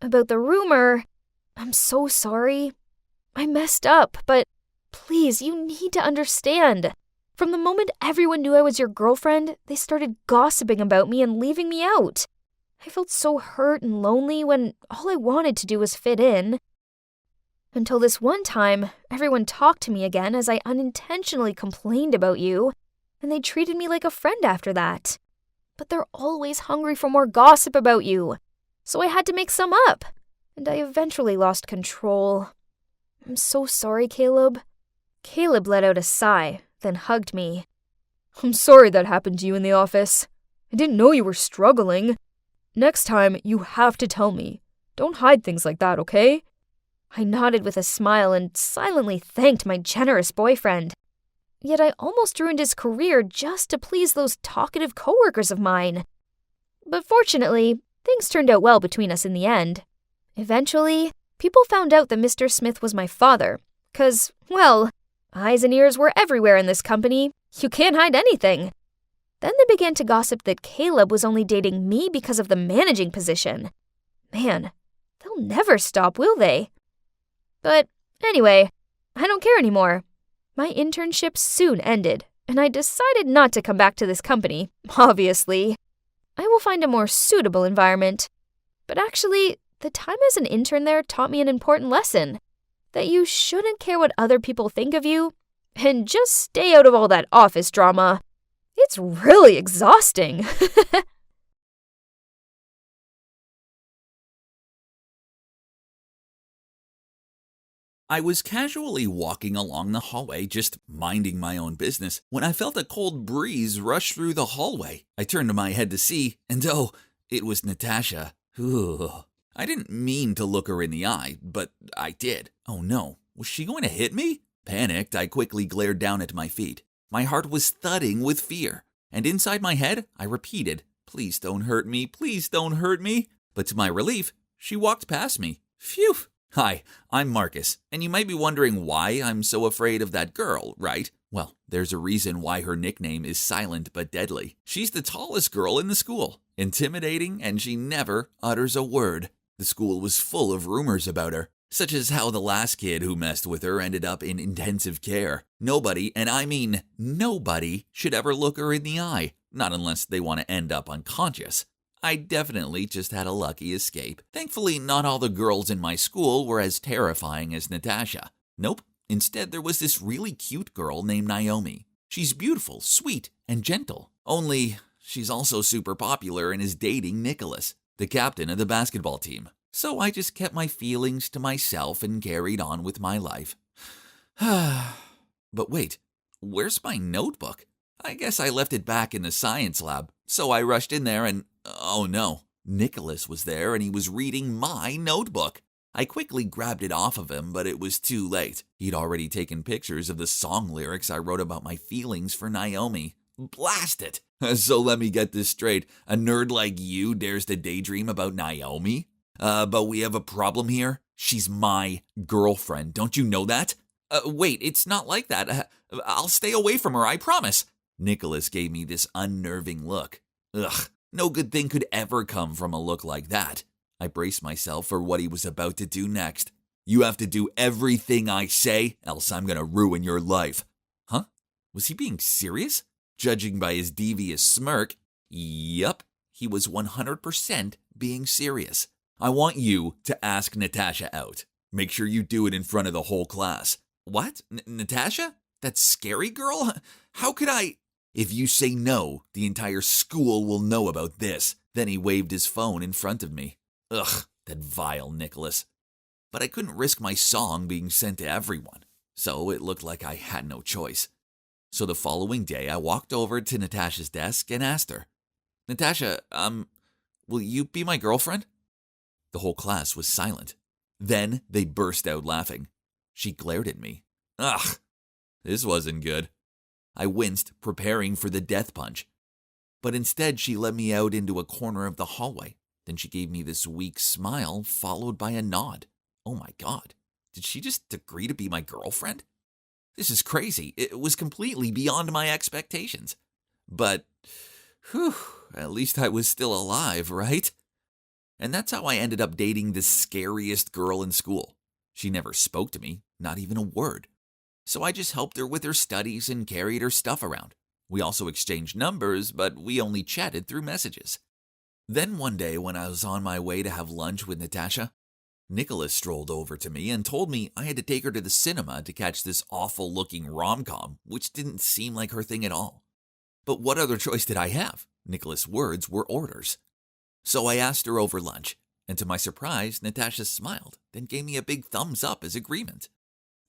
About the rumor, I'm so sorry. I messed up, but please, you need to understand. From the moment everyone knew I was your girlfriend, they started gossiping about me and leaving me out. I felt so hurt and lonely when all I wanted to do was fit in. Until this one time, everyone talked to me again as I unintentionally complained about you, and they treated me like a friend after that. But they're always hungry for more gossip about you, so I had to make some up, and I eventually lost control. I'm so sorry, Caleb. Caleb let out a sigh, then hugged me. I'm sorry that happened to you in the office. I didn't know you were struggling. Next time, you have to tell me. Don't hide things like that, okay? I nodded with a smile and silently thanked my generous boyfriend. Yet I almost ruined his career just to please those talkative coworkers of mine. But fortunately, things turned out well between us in the end. Eventually, people found out that Mr. Smith was my father, 'cause, well, eyes and ears were everywhere in this company. You can't hide anything. Then they began to gossip that Caleb was only dating me because of the managing position. Man, they'll never stop, will they? But anyway, I don't care anymore. My internship soon ended, and I decided not to come back to this company, obviously. I will find a more suitable environment. But actually, the time as an intern there taught me an important lesson. That you shouldn't care what other people think of you, and just stay out of all that office drama. It's really exhausting. I was casually walking along the hallway, just minding my own business, when I felt a cold breeze rush through the hallway. I turned my head to see, and oh, it was Natasha. Ooh. I didn't mean to look her in the eye, but I did. Oh no, was she going to hit me? Panicked, I quickly glared down at my feet. My heart was thudding with fear, and inside my head, I repeated, "Please don't hurt me, please don't hurt me." But to my relief, she walked past me. Phew! Hi, I'm Marcus, and you might be wondering why I'm so afraid of that girl, right? Well, there's a reason why her nickname is Silent but Deadly. She's the tallest girl in the school, intimidating, and she never utters a word. The school was full of rumors about her. such as how the last kid who messed with her ended up in intensive care. Nobody, and I mean nobody, should ever look her in the eye, not unless they want to end up unconscious. I definitely just had a lucky escape. Thankfully, not all the girls in my school were as terrifying as Natasha. Nope. Instead, there was this really cute girl named Naomi. She's beautiful, sweet, and gentle. Only, she's also super popular and is dating Nicholas, the captain of the basketball team. So I just kept my feelings to myself and carried on with my life. But wait, where's my notebook? I guess I left it back in the science lab. So I rushed in there and, oh no, Nicholas was there and he was reading my notebook. I quickly grabbed it off of him, but it was too late. He'd already taken pictures of the song lyrics I wrote about my feelings for Naomi. Blast it! So let me get this straight. A nerd like you dares to daydream about Naomi? But we have a problem here. She's my girlfriend. Don't you know that? Wait, it's not like that. I'll stay away from her, I promise. Nicholas gave me this unnerving look. Ugh, no good thing could ever come from a look like that. I braced myself for what he was about to do next. You have to do everything I say, else I'm gonna ruin your life. Huh? Was he being serious? Judging by his devious smirk, yup, he was 100% being serious. I want you to ask Natasha out. Make sure you do it in front of the whole class. What? Natasha? That scary girl? How could I? If you say no, the entire school will know about this. Then he waved his phone in front of me. Ugh, that vile Nicholas. But I couldn't risk my song being sent to everyone, so it looked like I had no choice. So the following day, I walked over to Natasha's desk and asked her, Natasha, will you be my girlfriend? The whole class was silent. Then they burst out laughing. She glared at me. Ugh, this wasn't good. I winced, preparing for the death punch. But instead, she led me out into a corner of the hallway. Then she gave me this weak smile, followed by a nod. Oh my God, did she just agree to be my girlfriend? This is crazy. It was completely beyond my expectations. But, whew, at least I was still alive, right? And that's how I ended up dating the scariest girl in school. She never spoke to me, not even a word. So I just helped her with her studies and carried her stuff around. We also exchanged numbers, but we only chatted through messages. Then one day when I was on my way to have lunch with Natasha, Nicholas strolled over to me and told me I had to take her to the cinema to catch this awful-looking rom-com, which didn't seem like her thing at all. But what other choice did I have? Nicholas' words were orders. So I asked her over lunch, and to my surprise, Natasha smiled, then gave me a big thumbs up as agreement.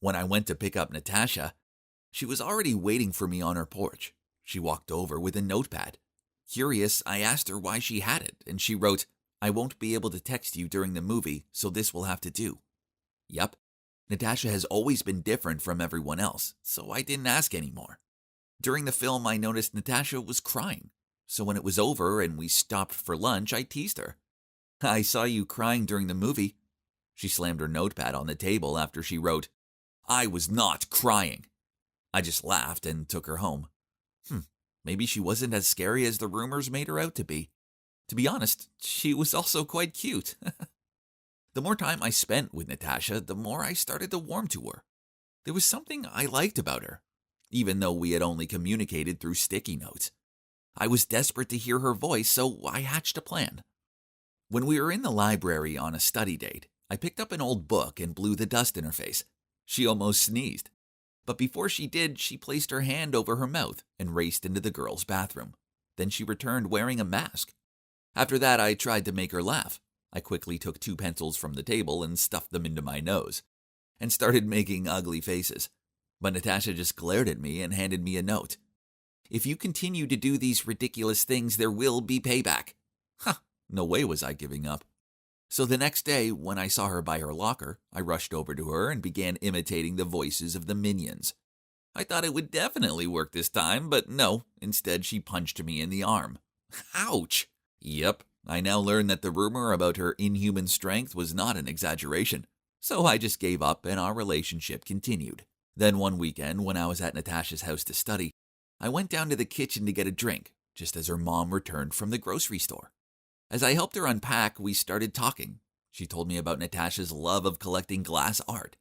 When I went to pick up Natasha, she was already waiting for me on her porch. She walked over with a notepad. Curious, I asked her why she had it, and she wrote, I won't be able to text you during the movie, so this will have to do. Yup, Natasha has always been different from everyone else, so I didn't ask anymore. During the film, I noticed Natasha was crying, so when it was over and we stopped for lunch, I teased her. I saw you crying during the movie. She slammed her notepad on the table after she wrote, I was not crying. I just laughed and took her home. Maybe she wasn't as scary as the rumors made her out to be. To be honest, she was also quite cute. The more time I spent with Natasha, the more I started to warm to her. There was something I liked about her, even though we had only communicated through sticky notes. I was desperate to hear her voice, so I hatched a plan. When we were in the library on a study date, I picked up an old book and blew the dust in her face. She almost sneezed. But before she did, she placed her hand over her mouth and raced into the girls' bathroom. Then she returned wearing a mask. After that, I tried to make her laugh. I quickly took 2 pencils from the table and stuffed them into my nose, and started making ugly faces. But Natasha just glared at me and handed me a note. If you continue to do these ridiculous things, there will be payback. No way was I giving up. So the next day, when I saw her by her locker, I rushed over to her and began imitating the voices of the minions. I thought it would definitely work this time, but no, instead she punched me in the arm. Ouch! Yep, I now learned that the rumor about her inhuman strength was not an exaggeration. So I just gave up and our relationship continued. Then one weekend, when I was at Natasha's house to study, I went down to the kitchen to get a drink, just as her mom returned from the grocery store. As I helped her unpack, we started talking. She told me about Natasha's love of collecting glass art,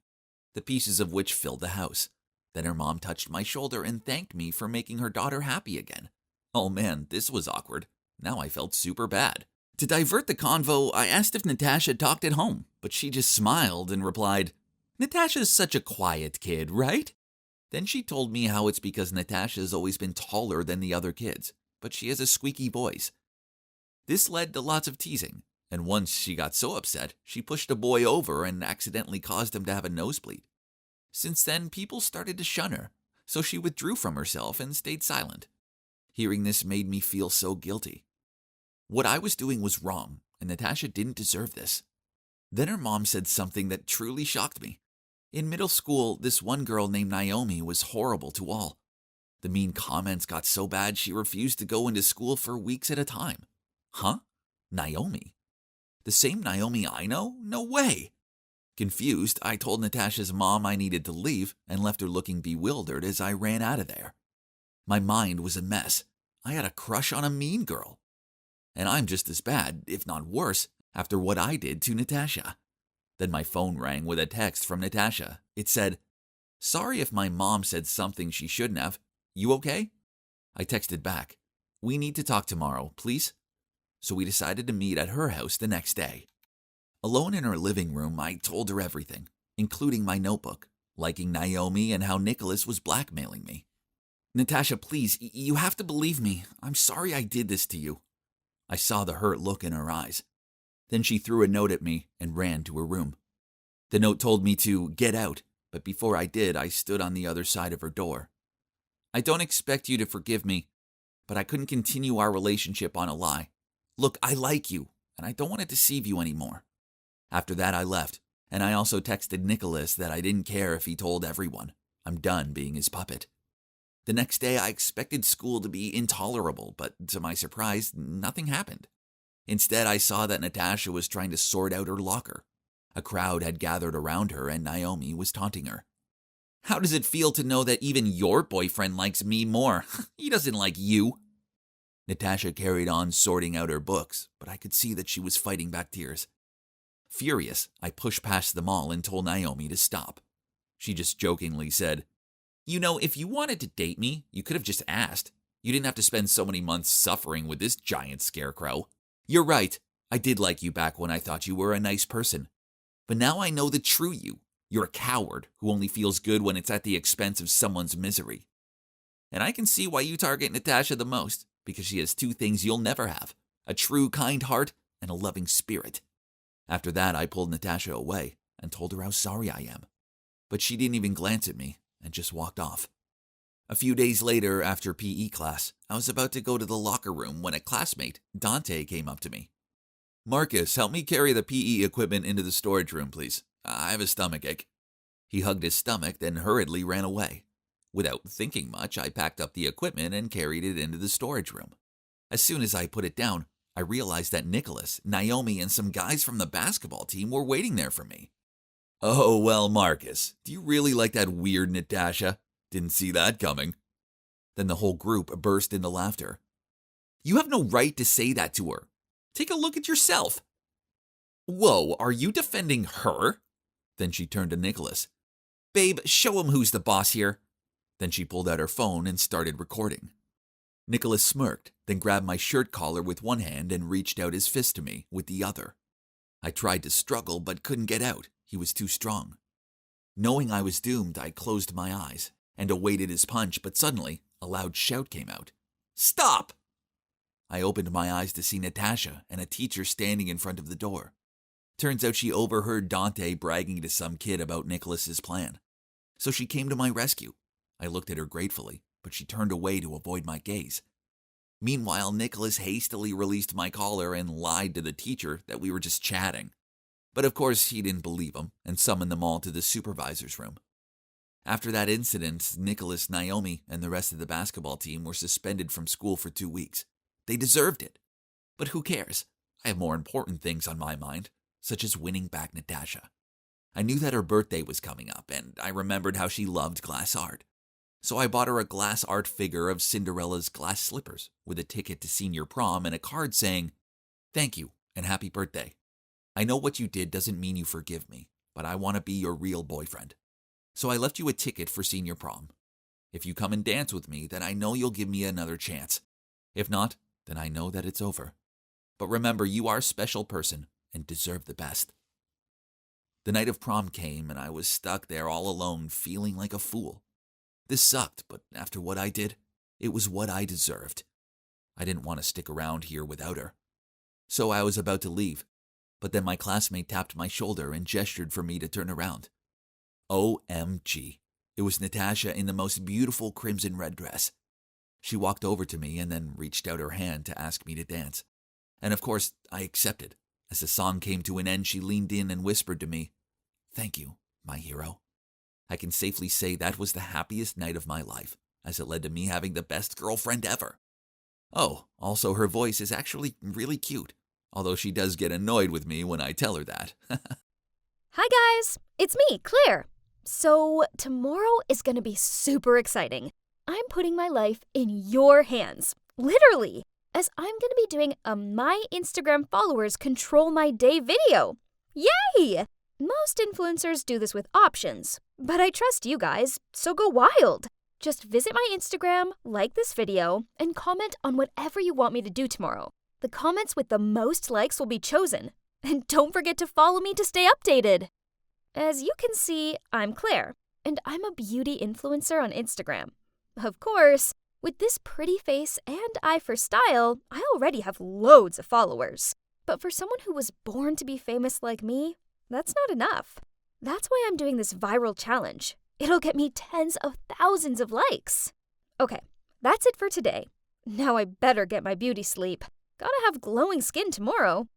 the pieces of which filled the house. Then her mom touched my shoulder and thanked me for making her daughter happy again. Oh man, this was awkward. Now I felt super bad. To divert the convo, I asked if Natasha talked at home, but she just smiled and replied, "Natasha's such a quiet kid, right?" Then she told me how it's because Natasha's always been taller than the other kids, but she has a squeaky voice. This led to lots of teasing, and once she got so upset, she pushed a boy over and accidentally caused him to have a nosebleed. Since then, people started to shun her, so she withdrew from herself and stayed silent. Hearing this made me feel so guilty. What I was doing was wrong, and Natasha didn't deserve this. Then her mom said something that truly shocked me. In middle school, this one girl named Naomi was horrible to all. The mean comments got so bad she refused to go into school for weeks at a time. Huh? Naomi? The same Naomi I know? No way! Confused, I told Natasha's mom I needed to leave and left her looking bewildered as I ran out of there. My mind was a mess. I had a crush on a mean girl. And I'm just as bad, if not worse, after what I did to Natasha. Then my phone rang with a text from Natasha. It said, "Sorry if my mom said something she shouldn't have. You okay?" I texted back, "We need to talk tomorrow, please." So we decided to meet at her house the next day. Alone in her living room, I told her everything, including my notebook, liking Naomi and how Nicholas was blackmailing me. "Natasha, please, you have to believe me. I'm sorry I did this to you." I saw the hurt look in her eyes. Then she threw a note at me and ran to her room. The note told me to get out, but before I did, I stood on the other side of her door. "I don't expect you to forgive me, but I couldn't continue our relationship on a lie. Look, I like you, and I don't want to deceive you anymore." After that, I left, and I also texted Nicholas that I didn't care if he told everyone. I'm done being his puppet. The next day, I expected school to be intolerable, but to my surprise, nothing happened. Instead, I saw that Natasha was trying to sort out her locker. A crowd had gathered around her, and Naomi was taunting her. "How does it feel to know that even your boyfriend likes me more? He doesn't like you." Natasha carried on sorting out her books, but I could see that she was fighting back tears. Furious, I pushed past them all and told Naomi to stop. She just jokingly said, "You know, if you wanted to date me, you could have just asked. You didn't have to spend so many months suffering with this giant scarecrow. You're right, I did like you back when I thought you were a nice person. But now I know the true you. You're a coward who only feels good when it's at the expense of someone's misery. And I can see why you target Natasha the most, because she has two things you'll never have, a true kind heart and a loving spirit." After that, I pulled Natasha away and told her how sorry I am. But she didn't even glance at me and just walked off. A few days later, after PE class, I was about to go to the locker room when a classmate, Dante, came up to me. "Marcus, help me carry the PE equipment into the storage room, please. I have a stomachache." He hugged his stomach, then hurriedly ran away. Without thinking much, I packed up the equipment and carried it into the storage room. As soon as I put it down, I realized that Nicholas, Naomi, and some guys from the basketball team were waiting there for me. "Oh, well, Marcus, do you really like that weird Natasha? Didn't see that coming." Then the whole group burst into laughter. "You have no right to say that to her. Take a look at yourself." "Whoa, are you defending her?" Then she turned to Nicholas. "Babe, show him who's the boss here." Then she pulled out her phone and started recording. Nicholas smirked, then grabbed my shirt collar with one hand and reached out his fist to me with the other. I tried to struggle but couldn't get out. He was too strong. Knowing I was doomed, I closed my eyes and awaited his punch, but suddenly a loud shout came out. "Stop!" I opened my eyes to see Natasha and a teacher standing in front of the door. Turns out she overheard Dante bragging to some kid about Nicholas's plan. So she came to my rescue. I looked at her gratefully, but she turned away to avoid my gaze. Meanwhile, Nicholas hastily released my collar and lied to the teacher that we were just chatting. But of course, he didn't believe him and summoned them all to the supervisor's room. After that incident, Nicholas, Naomi, and the rest of the basketball team were suspended from school for 2 weeks. They deserved it. But who cares? I have more important things on my mind, such as winning back Natasha. I knew that her birthday was coming up, and I remembered how she loved glass art. So I bought her a glass art figure of Cinderella's glass slippers with a ticket to senior prom and a card saying, "Thank you and happy birthday." I know what you did doesn't mean you forgive me, but I want to be your real boyfriend. So I left you a ticket for senior prom. If you come and dance with me, then I know you'll give me another chance. If not, then I know that it's over. But remember, you are a special person and deserve the best." The night of prom came, and I was stuck there all alone, feeling like a fool. This sucked, but after what I did, it was what I deserved. I didn't want to stick around here without her. So I was about to leave, but then my classmate tapped my shoulder and gestured for me to turn around. OMG. It was Natasha in the most beautiful crimson red dress. She walked over to me and then reached out her hand to ask me to dance. And of course, I accepted. As the song came to an end, she leaned in and whispered to me, "Thank you, my hero." I can safely say that was the happiest night of my life, as it led to me having the best girlfriend ever. Oh, also her voice is actually really cute, although she does get annoyed with me when I tell her that. Hi guys, it's me, Claire. So tomorrow is going to be super exciting. I'm putting my life in your hands, literally, as I'm going to be doing a My Instagram Followers Control My Day video. Yay! Most influencers do this with options, but I trust you guys, so go wild. Just visit my Instagram, like this video, and comment on whatever you want me to do tomorrow. The comments with the most likes will be chosen. And don't forget to follow me to stay updated. As you can see, I'm Claire, and I'm a beauty influencer on Instagram. Of course, with this pretty face and eye for style, I already have loads of followers. But for someone who was born to be famous like me, that's not enough. That's why I'm doing this viral challenge. It'll get me tens of thousands of likes. Okay, that's it for today. Now I better get my beauty sleep. Gotta have glowing skin tomorrow.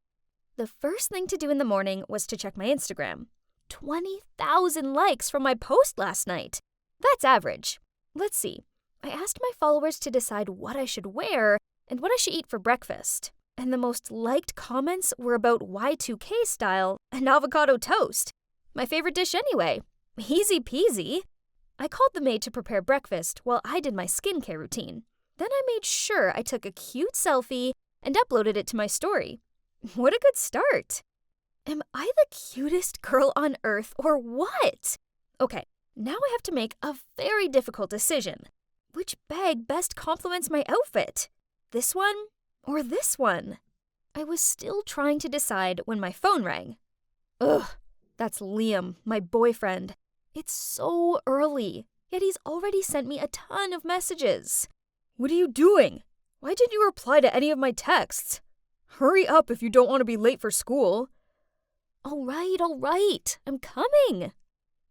The first thing to do in the morning was to check my Instagram. 20,000 likes from my post last night. That's average. Let's see. I asked my followers to decide what I should wear and what I should eat for breakfast. And the most liked comments were about Y2K style and avocado toast. My favorite dish anyway. Easy peasy. I called the maid to prepare breakfast while I did my skincare routine. Then I made sure I took a cute selfie and uploaded it to my story. What a good start. Am I the cutest girl on earth or what? Okay, now I have to make a very difficult decision. Which bag best complements my outfit? This one or this one? I was still trying to decide when my phone rang. Ugh, that's Liam, my boyfriend. It's so early, yet he's already sent me a ton of messages. What are you doing? Why didn't you reply to any of my texts? Hurry up if you don't want to be late for school. All right, I'm coming.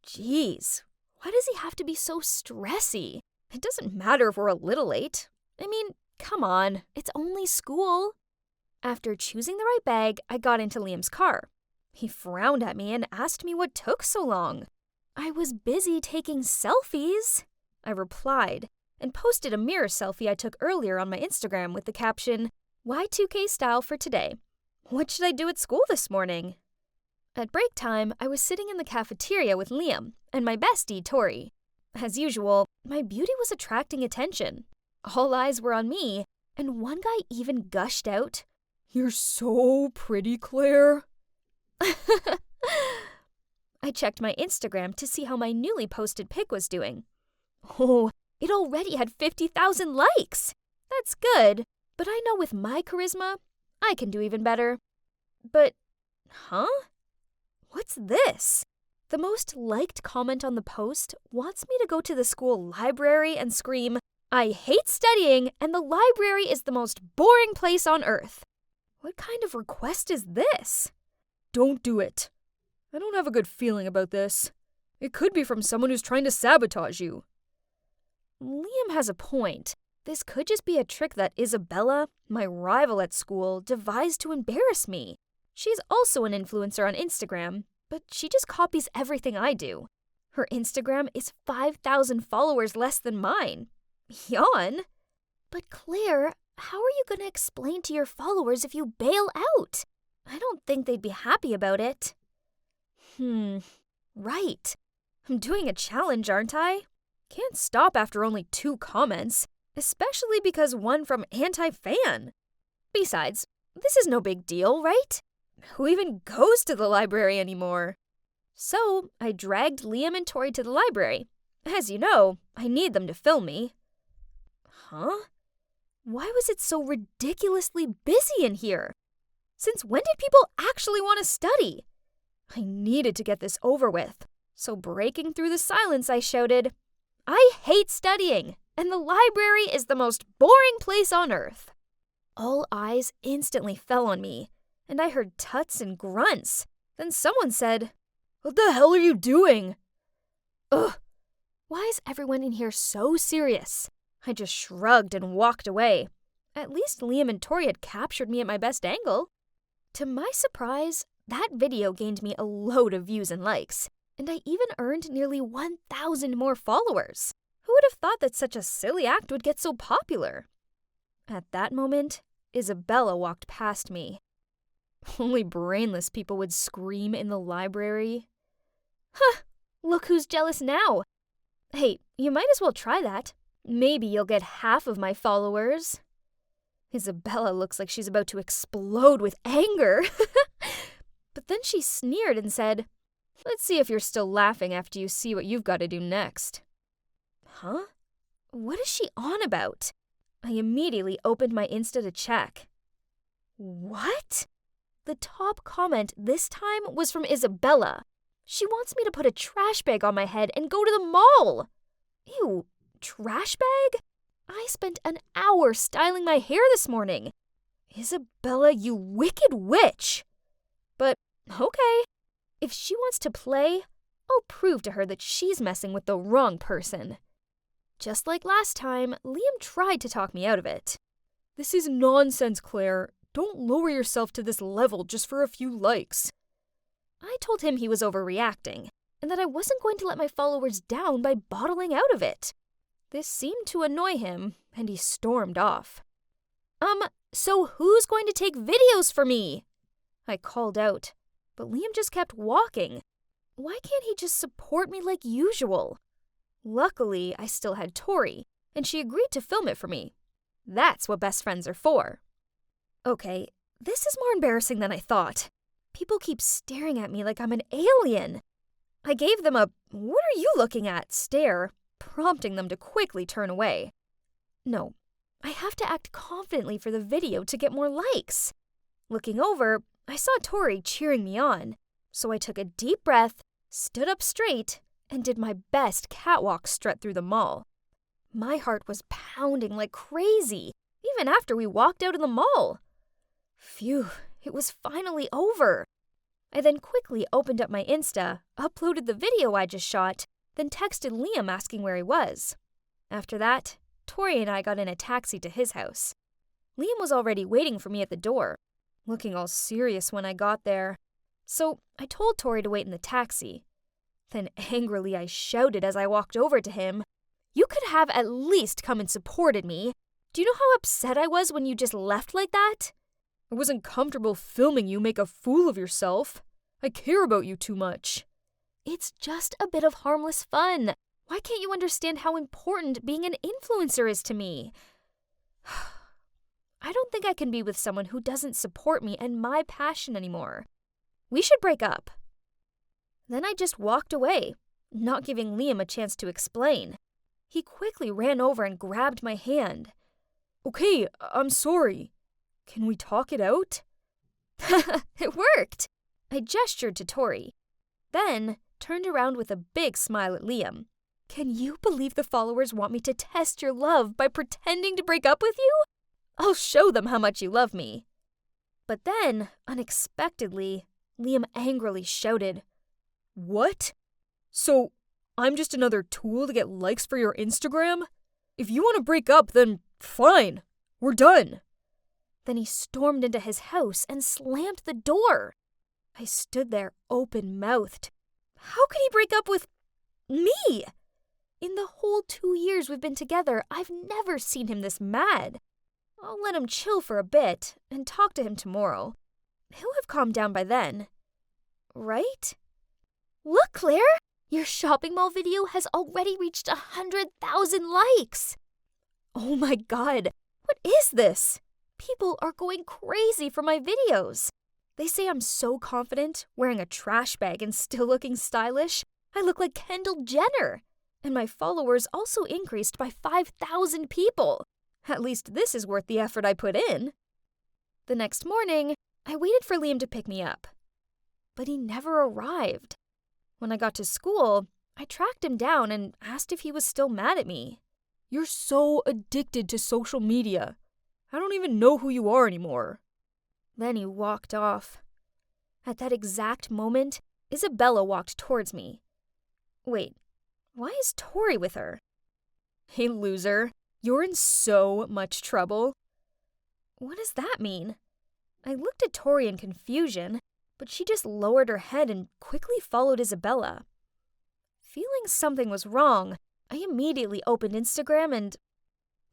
Jeez, why does he have to be so stressy? It doesn't matter if we're a little late. I mean, come on, it's only school. After choosing the right bag, I got into Liam's car. He frowned at me and asked me what took so long. I was busy taking selfies. I replied and posted a mirror selfie I took earlier on my Instagram with the caption, Y2K style for today. What should I do at school this morning? At break time, I was sitting in the cafeteria with Liam and my bestie, Tori. As usual, my beauty was attracting attention. All eyes were on me, and one guy even gushed out, "You're so pretty, Claire." I checked my Instagram to see how my newly posted pic was doing. Oh, it already had 50,000 likes. That's good, but I know with my charisma, I can do even better. But, What's this? The most liked comment on the post wants me to go to the school library and scream, "I hate studying and the library is the most boring place on earth." What kind of request is this? Don't do it. I don't have a good feeling about this. It could be from someone who's trying to sabotage you. Liam has a point. This could just be a trick that Isabella, my rival at school, devised to embarrass me. She's also an influencer on Instagram, but she just copies everything I do. Her Instagram is 5,000 followers less than mine. Yawn. But Claire, how are you going to explain to your followers if you bail out? I don't think they'd be happy about it. Right. I'm doing a challenge, aren't I? Can't stop after only 2 comments, especially because one from anti-fan. Besides, this is no big deal, right? Who even goes to the library anymore? So I dragged Liam and Tori to the library. As you know, I need them to film me. Huh? Why was it so ridiculously busy in here? Since when did people actually want to study? I needed to get this over with. So breaking through the silence, I shouted, "I hate studying, and the library is the most boring place on earth." All eyes instantly fell on me, and I heard tuts and grunts. Then someone said, "What the hell are you doing?" Ugh, why is everyone in here so serious? I just shrugged and walked away. At least Liam and Tori had captured me at my best angle. To my surprise, that video gained me a load of views and likes, and I even earned nearly 1,000 more followers. Who would have thought that such a silly act would get so popular? At that moment, Isabella walked past me. Only brainless people would scream in the library. Huh, look who's jealous now. Hey, you might as well try that. Maybe you'll get half of my followers. Isabella looks like she's about to explode with anger. But then she sneered and said, "Let's see if you're still laughing after you see what you've got to do next." Huh? What is she on about? I immediately opened my Insta to check. What? The top comment this time was from Isabella. She wants me to put a trash bag on my head and go to the mall. Ew, trash bag? I spent an hour styling my hair this morning. Isabella, you wicked witch. But, okay. If she wants to play, I'll prove to her that she's messing with the wrong person. Just like last time, Liam tried to talk me out of it. This is nonsense, Claire. Don't lower yourself to this level just for a few likes. I told him he was overreacting, and that I wasn't going to let my followers down by bottling out of it. This seemed to annoy him, and he stormed off. So who's going to take videos for me? I called out, but Liam just kept walking. Why can't he just support me like usual? Luckily, I still had Tori, and she agreed to film it for me. That's what best friends are for. Okay, this is more embarrassing than I thought. People keep staring at me like I'm an alien. I gave them a "what are you looking at" stare, prompting them to quickly turn away. No, I have to act confidently for the video to get more likes. Looking over, I saw Tori cheering me on, so I took a deep breath, stood up straight, and did my best catwalk strut through the mall. My heart was pounding like crazy, even after we walked out of the mall. Phew, it was finally over. I then quickly opened up my Insta, uploaded the video I just shot, then texted Liam asking where he was. After that, Tori and I got in a taxi to his house. Liam was already waiting for me at the door, looking all serious when I got there. So I told Tori to wait in the taxi. Then angrily I shouted as I walked over to him, "You could have at least come and supported me. Do you know how upset I was when you just left like that? I wasn't comfortable filming you make a fool of yourself. I care about you too much." It's just a bit of harmless fun. Why can't you understand how important being an influencer is to me? I don't think I can be with someone who doesn't support me and my passion anymore. We should break up. Then I just walked away, not giving Liam a chance to explain. He quickly ran over and grabbed my hand. "Okay, I'm sorry. Can we talk it out?" It worked! I gestured to Tori, then turned around with a big smile at Liam. "Can you believe the followers want me to test your love by pretending to break up with you? I'll show them how much you love me." But then, unexpectedly, Liam angrily shouted, "What? So, I'm just another tool to get likes for your Instagram? If you want to break up, then fine. We're done." Then he stormed into his house and slammed the door. I stood there open-mouthed. How could he break up with me? In the whole 2 years we've been together, I've never seen him this mad. I'll let him chill for a bit and talk to him tomorrow. He'll have calmed down by then. Right? Look, Claire! Your shopping mall video has already reached 100,000 likes! Oh my god, what is this? People are going crazy for my videos. They say I'm so confident, wearing a trash bag and still looking stylish. I look like Kendall Jenner. And my followers also increased by 5,000 people. At least this is worth the effort I put in. The next morning, I waited for Liam to pick me up. But he never arrived. When I got to school, I tracked him down and asked if he was still mad at me. You're so addicted to social media. I don't even know who you are anymore. Then he walked off. At that exact moment, Isabella walked towards me. Wait, why is Tori with her? Hey, loser, you're in so much trouble. What does that mean? I looked at Tori in confusion, but she just lowered her head and quickly followed Isabella. Feeling something was wrong, I immediately opened Instagram and...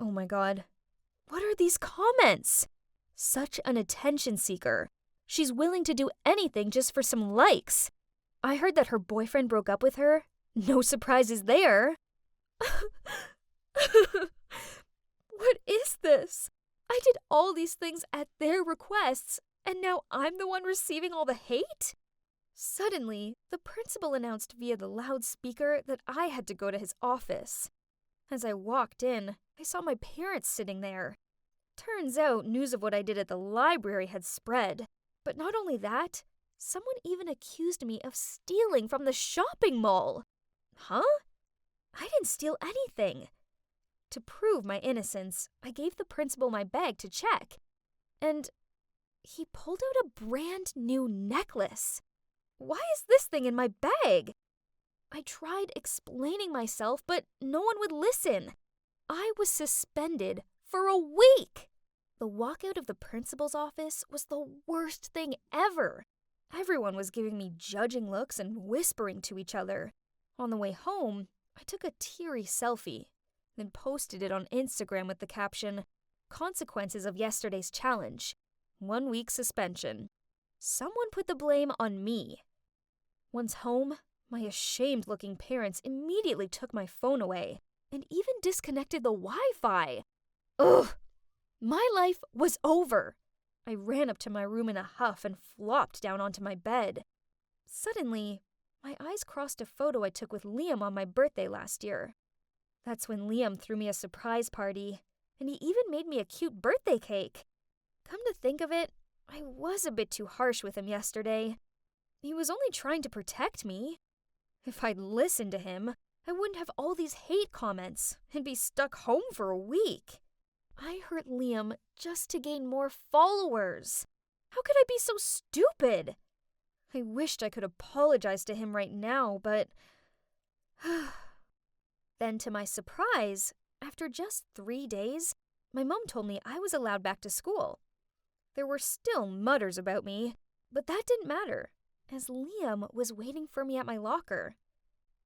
oh my god. What are these comments? Such an attention seeker. She's willing to do anything just for some likes. I heard that her boyfriend broke up with her. No surprises there. What is this? I did all these things at their requests, and now I'm the one receiving all the hate? Suddenly, the principal announced via the loudspeaker that I had to go to his office. As I walked in, I saw my parents sitting there. Turns out news of what I did at the library had spread. But not only that, someone even accused me of stealing from the shopping mall. Huh? I didn't steal anything. To prove my innocence, I gave the principal my bag to check. And he pulled out a brand new necklace. Why is this thing in my bag? I tried explaining myself, but no one would listen. I was suspended for a week. The walkout of the principal's office was the worst thing ever. Everyone was giving me judging looks and whispering to each other. On the way home, I took a teary selfie, then posted it on Instagram with the caption, "Consequences of yesterday's challenge. 1 week suspension." Someone put the blame on me. Once home, my ashamed-looking parents immediately took my phone away and even disconnected the Wi-Fi. Ugh! My life was over. I ran up to my room in a huff and flopped down onto my bed. Suddenly, my eyes crossed a photo I took with Liam on my birthday last year. That's when Liam threw me a surprise party, and he even made me a cute birthday cake. Come to think of it, I was a bit too harsh with him yesterday. He was only trying to protect me. If I'd listened to him, I wouldn't have all these hate comments and be stuck home for a week. I hurt Liam just to gain more followers. How could I be so stupid? I wished I could apologize to him right now, but... Then to my surprise, after just 3 days, my mom told me I was allowed back to school. There were still mutters about me, but that didn't matter, as Liam was waiting for me at my locker.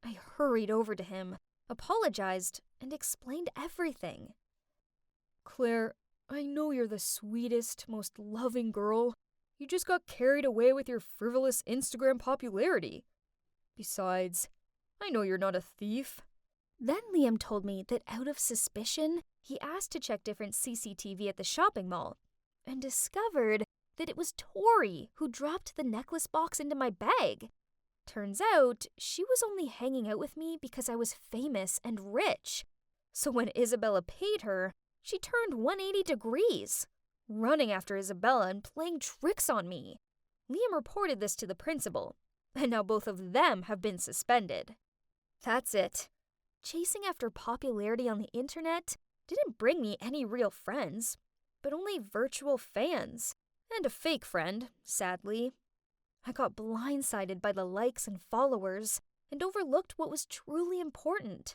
I hurried over to him, apologized, and explained everything. Claire, I know you're the sweetest, most loving girl. You just got carried away with your frivolous Instagram popularity. Besides, I know you're not a thief. Then Liam told me that out of suspicion, he asked to check different CCTV at the shopping mall and discovered that it was Tori who dropped the necklace box into my bag. Turns out, she was only hanging out with me because I was famous and rich. So when Isabella paid her, she turned 180 degrees, running after Isabella and playing tricks on me. Liam reported this to the principal, and now both of them have been suspended. That's it. Chasing after popularity on the internet didn't bring me any real friends, but only virtual fans, and a fake friend, sadly. I got blindsided by the likes and followers and overlooked what was truly important,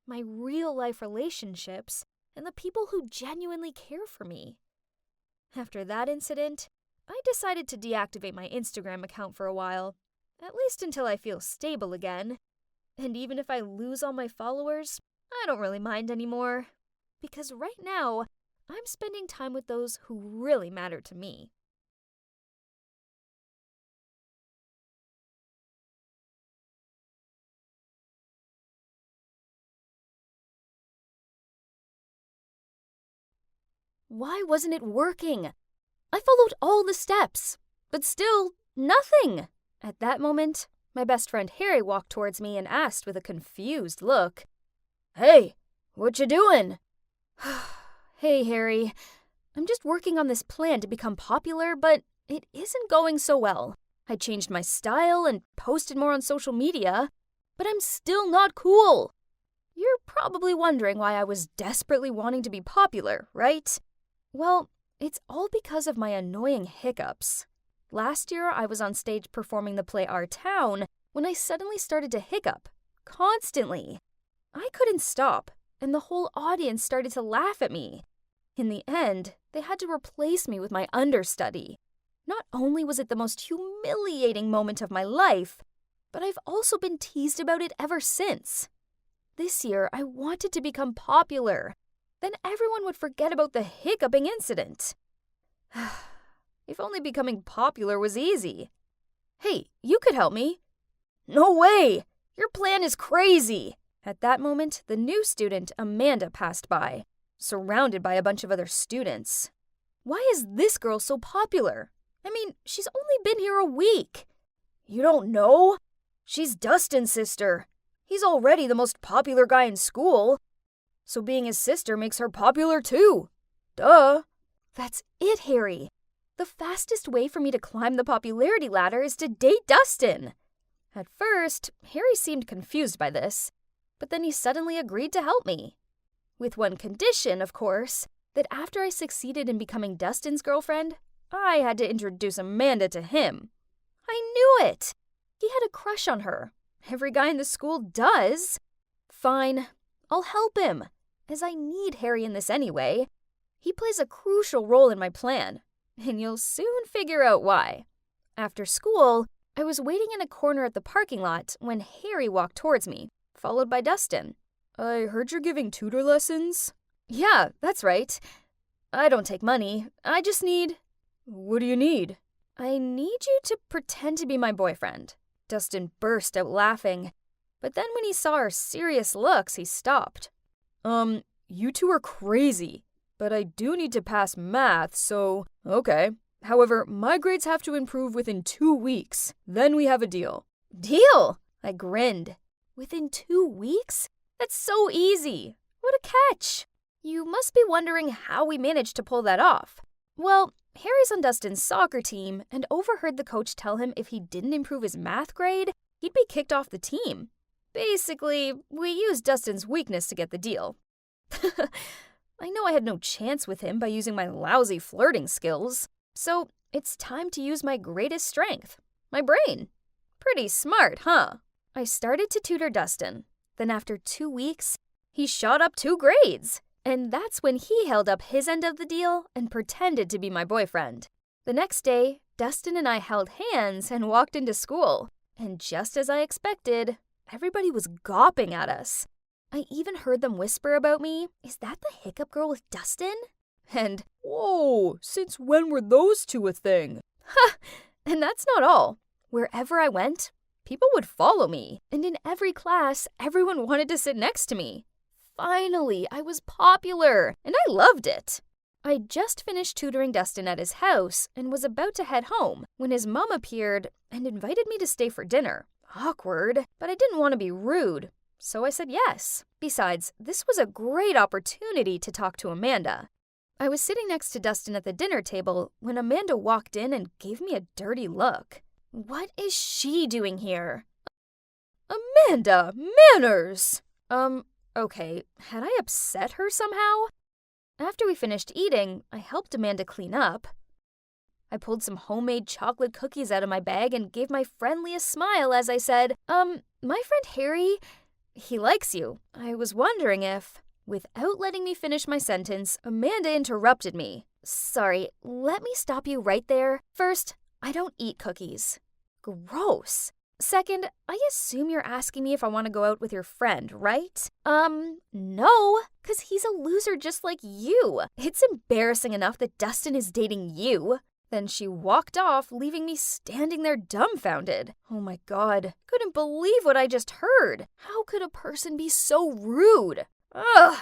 my real-life relationships and the people who genuinely care for me. After that incident, I decided to deactivate my Instagram account for a while, at least until I feel stable again. And even if I lose all my followers, I don't really mind anymore. Because right now, I'm spending time with those who really matter to me. Why wasn't it working? I followed all the steps. but still, nothing. At that moment, my best friend Harry walked towards me and asked with a confused look, "Hey, what you doing?" "Hey, Harry. I'm just working on this plan to become popular, but it isn't going so well. I changed my style and posted more on social media, but I'm still not cool." You're probably wondering why I was desperately wanting to be popular, right? Well, it's all because of my annoying hiccups. Last year, I was on stage performing the play Our Town when I suddenly started to hiccup, constantly. I couldn't stop, and the whole audience started to laugh at me. In the end, they had to replace me with my understudy. Not only was it the most humiliating moment of my life, but I've also been teased about it ever since. This year, I wanted to become popular. Then everyone would forget about the hiccuping incident. If only becoming popular was easy. "Hey, you could help me." "No way! Your plan is crazy!" At that moment, the new student, Amanda, passed by, surrounded by a bunch of other students. "Why is this girl so popular? I mean, she's only been here a week." "You don't know? She's Dustin's sister. He's already the most popular guy in school. So being his sister makes her popular too. Duh." "That's it, Harry. The fastest way for me to climb the popularity ladder is to date Dustin." At first, Harry seemed confused by this, but then he suddenly agreed to help me. With one condition, of course, that after I succeeded in becoming Dustin's girlfriend, I had to introduce Amanda to him. I knew it! He had a crush on her. Every guy in the school does. Fine, I'll help him, as I need Harry in this anyway. He plays a crucial role in my plan, and you'll soon figure out why. After school, I was waiting in a corner at the parking lot when Harry walked towards me, followed by Dustin. "I heard you're giving tutor lessons?" "Yeah, that's right. I don't take money. I just need..." "What do you need?" "I need you to pretend to be my boyfriend." Dustin burst out laughing, but then when he saw our serious looks, he stopped. You two are crazy, but I do need to pass math, so... Okay. However, my grades have to improve within 2 weeks. Then we have a deal." "Deal?" I grinned. "Within 2 weeks? That's so easy. What a catch." You must be wondering how we managed to pull that off. Well, Harry's on Dustin's soccer team and overheard the coach tell him if he didn't improve his math grade, he'd be kicked off the team. Basically, we used Dustin's weakness to get the deal. I know I had no chance with him by using my lousy flirting skills, so it's time to use my greatest strength, my brain. Pretty smart, huh? I started to tutor Dustin. Then after 2 weeks, he shot up 2 grades. And that's when he held up his end of the deal and pretended to be my boyfriend. The next day, Dustin and I held hands and walked into school. And just as I expected, everybody was gawping at us. I even heard them whisper about me, "Is that the hiccup girl with Dustin?" And, "Whoa, since when were those two a thing?" ha! And that's not all. Wherever I went, people would follow me. And in every class, everyone wanted to sit next to me. Finally, I was popular, and I loved it. I just finished tutoring Dustin at his house and was about to head home when his mom appeared and invited me to stay for dinner. Awkward, but I didn't want to be rude, so I said yes. Besides, this was a great opportunity to talk to Amanda. I was sitting next to Dustin at the dinner table when Amanda walked in and gave me a dirty look. What is she doing here? "Amanda, manners!" Okay, had I upset her somehow? After we finished eating, I helped Amanda clean up. I pulled some homemade chocolate cookies out of my bag and gave my friendliest smile as I said, my friend Harry, he likes you. I was wondering if..." Without letting me finish my sentence, Amanda interrupted me. "Sorry, let me stop you right there. First, I don't eat cookies. Gross. Second, I assume you're asking me if I want to go out with your friend, right? No, because he's a loser just like you. It's embarrassing enough that Dustin is dating you." Then she walked off, leaving me standing there dumbfounded. Oh my god, couldn't believe what I just heard. How could a person be so rude? Ugh.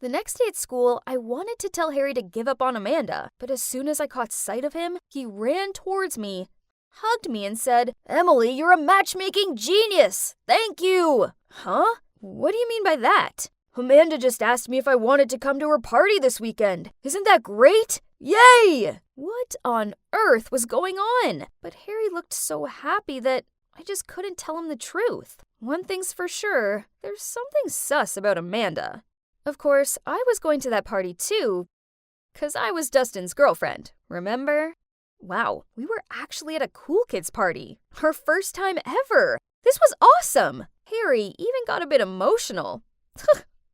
The next day at school, I wanted to tell Harry to give up on Amanda, but as soon as I caught sight of him, he ran towards me, hugged me, and said, "Emily, you're a matchmaking genius! Thank you!" Huh? What do you mean by that? Amanda just asked me if I wanted to come to her party this weekend. Isn't that great? Yay! What on earth was going on? But Harry looked so happy that I just couldn't tell him the truth. One thing's for sure, there's something sus about Amanda. Of course, I was going to that party too, 'cause I was Dustin's girlfriend, remember? Wow, we were actually at a cool kids party. Our first time ever. This was awesome. Harry even got a bit emotional.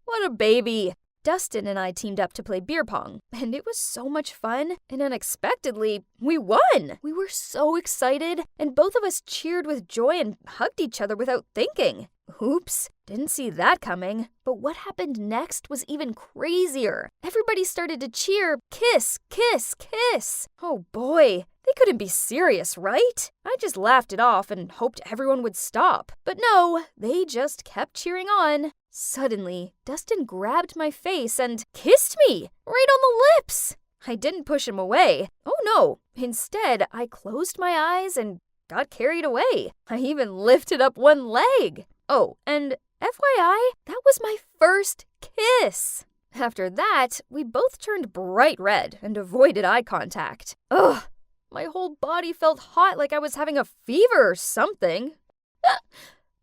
What a baby. Dustin and I teamed up to play beer pong, and it was so much fun, and unexpectedly, we won! We were so excited, and both of us cheered with joy and hugged each other without thinking. Oops, didn't see that coming. But what happened next was even crazier. Everybody started to cheer, "Kiss, kiss, kiss." Oh boy, they couldn't be serious, right? I just laughed it off and hoped everyone would stop. But no, they just kept cheering on. Suddenly, Dustin grabbed my face and kissed me right on the lips. I didn't push him away. Oh no, instead, I closed my eyes and got carried away. I even lifted up one leg. Oh, and FYI, that was my first kiss. After that, we both turned bright red and avoided eye contact. Ugh, my whole body felt hot like I was having a fever or something.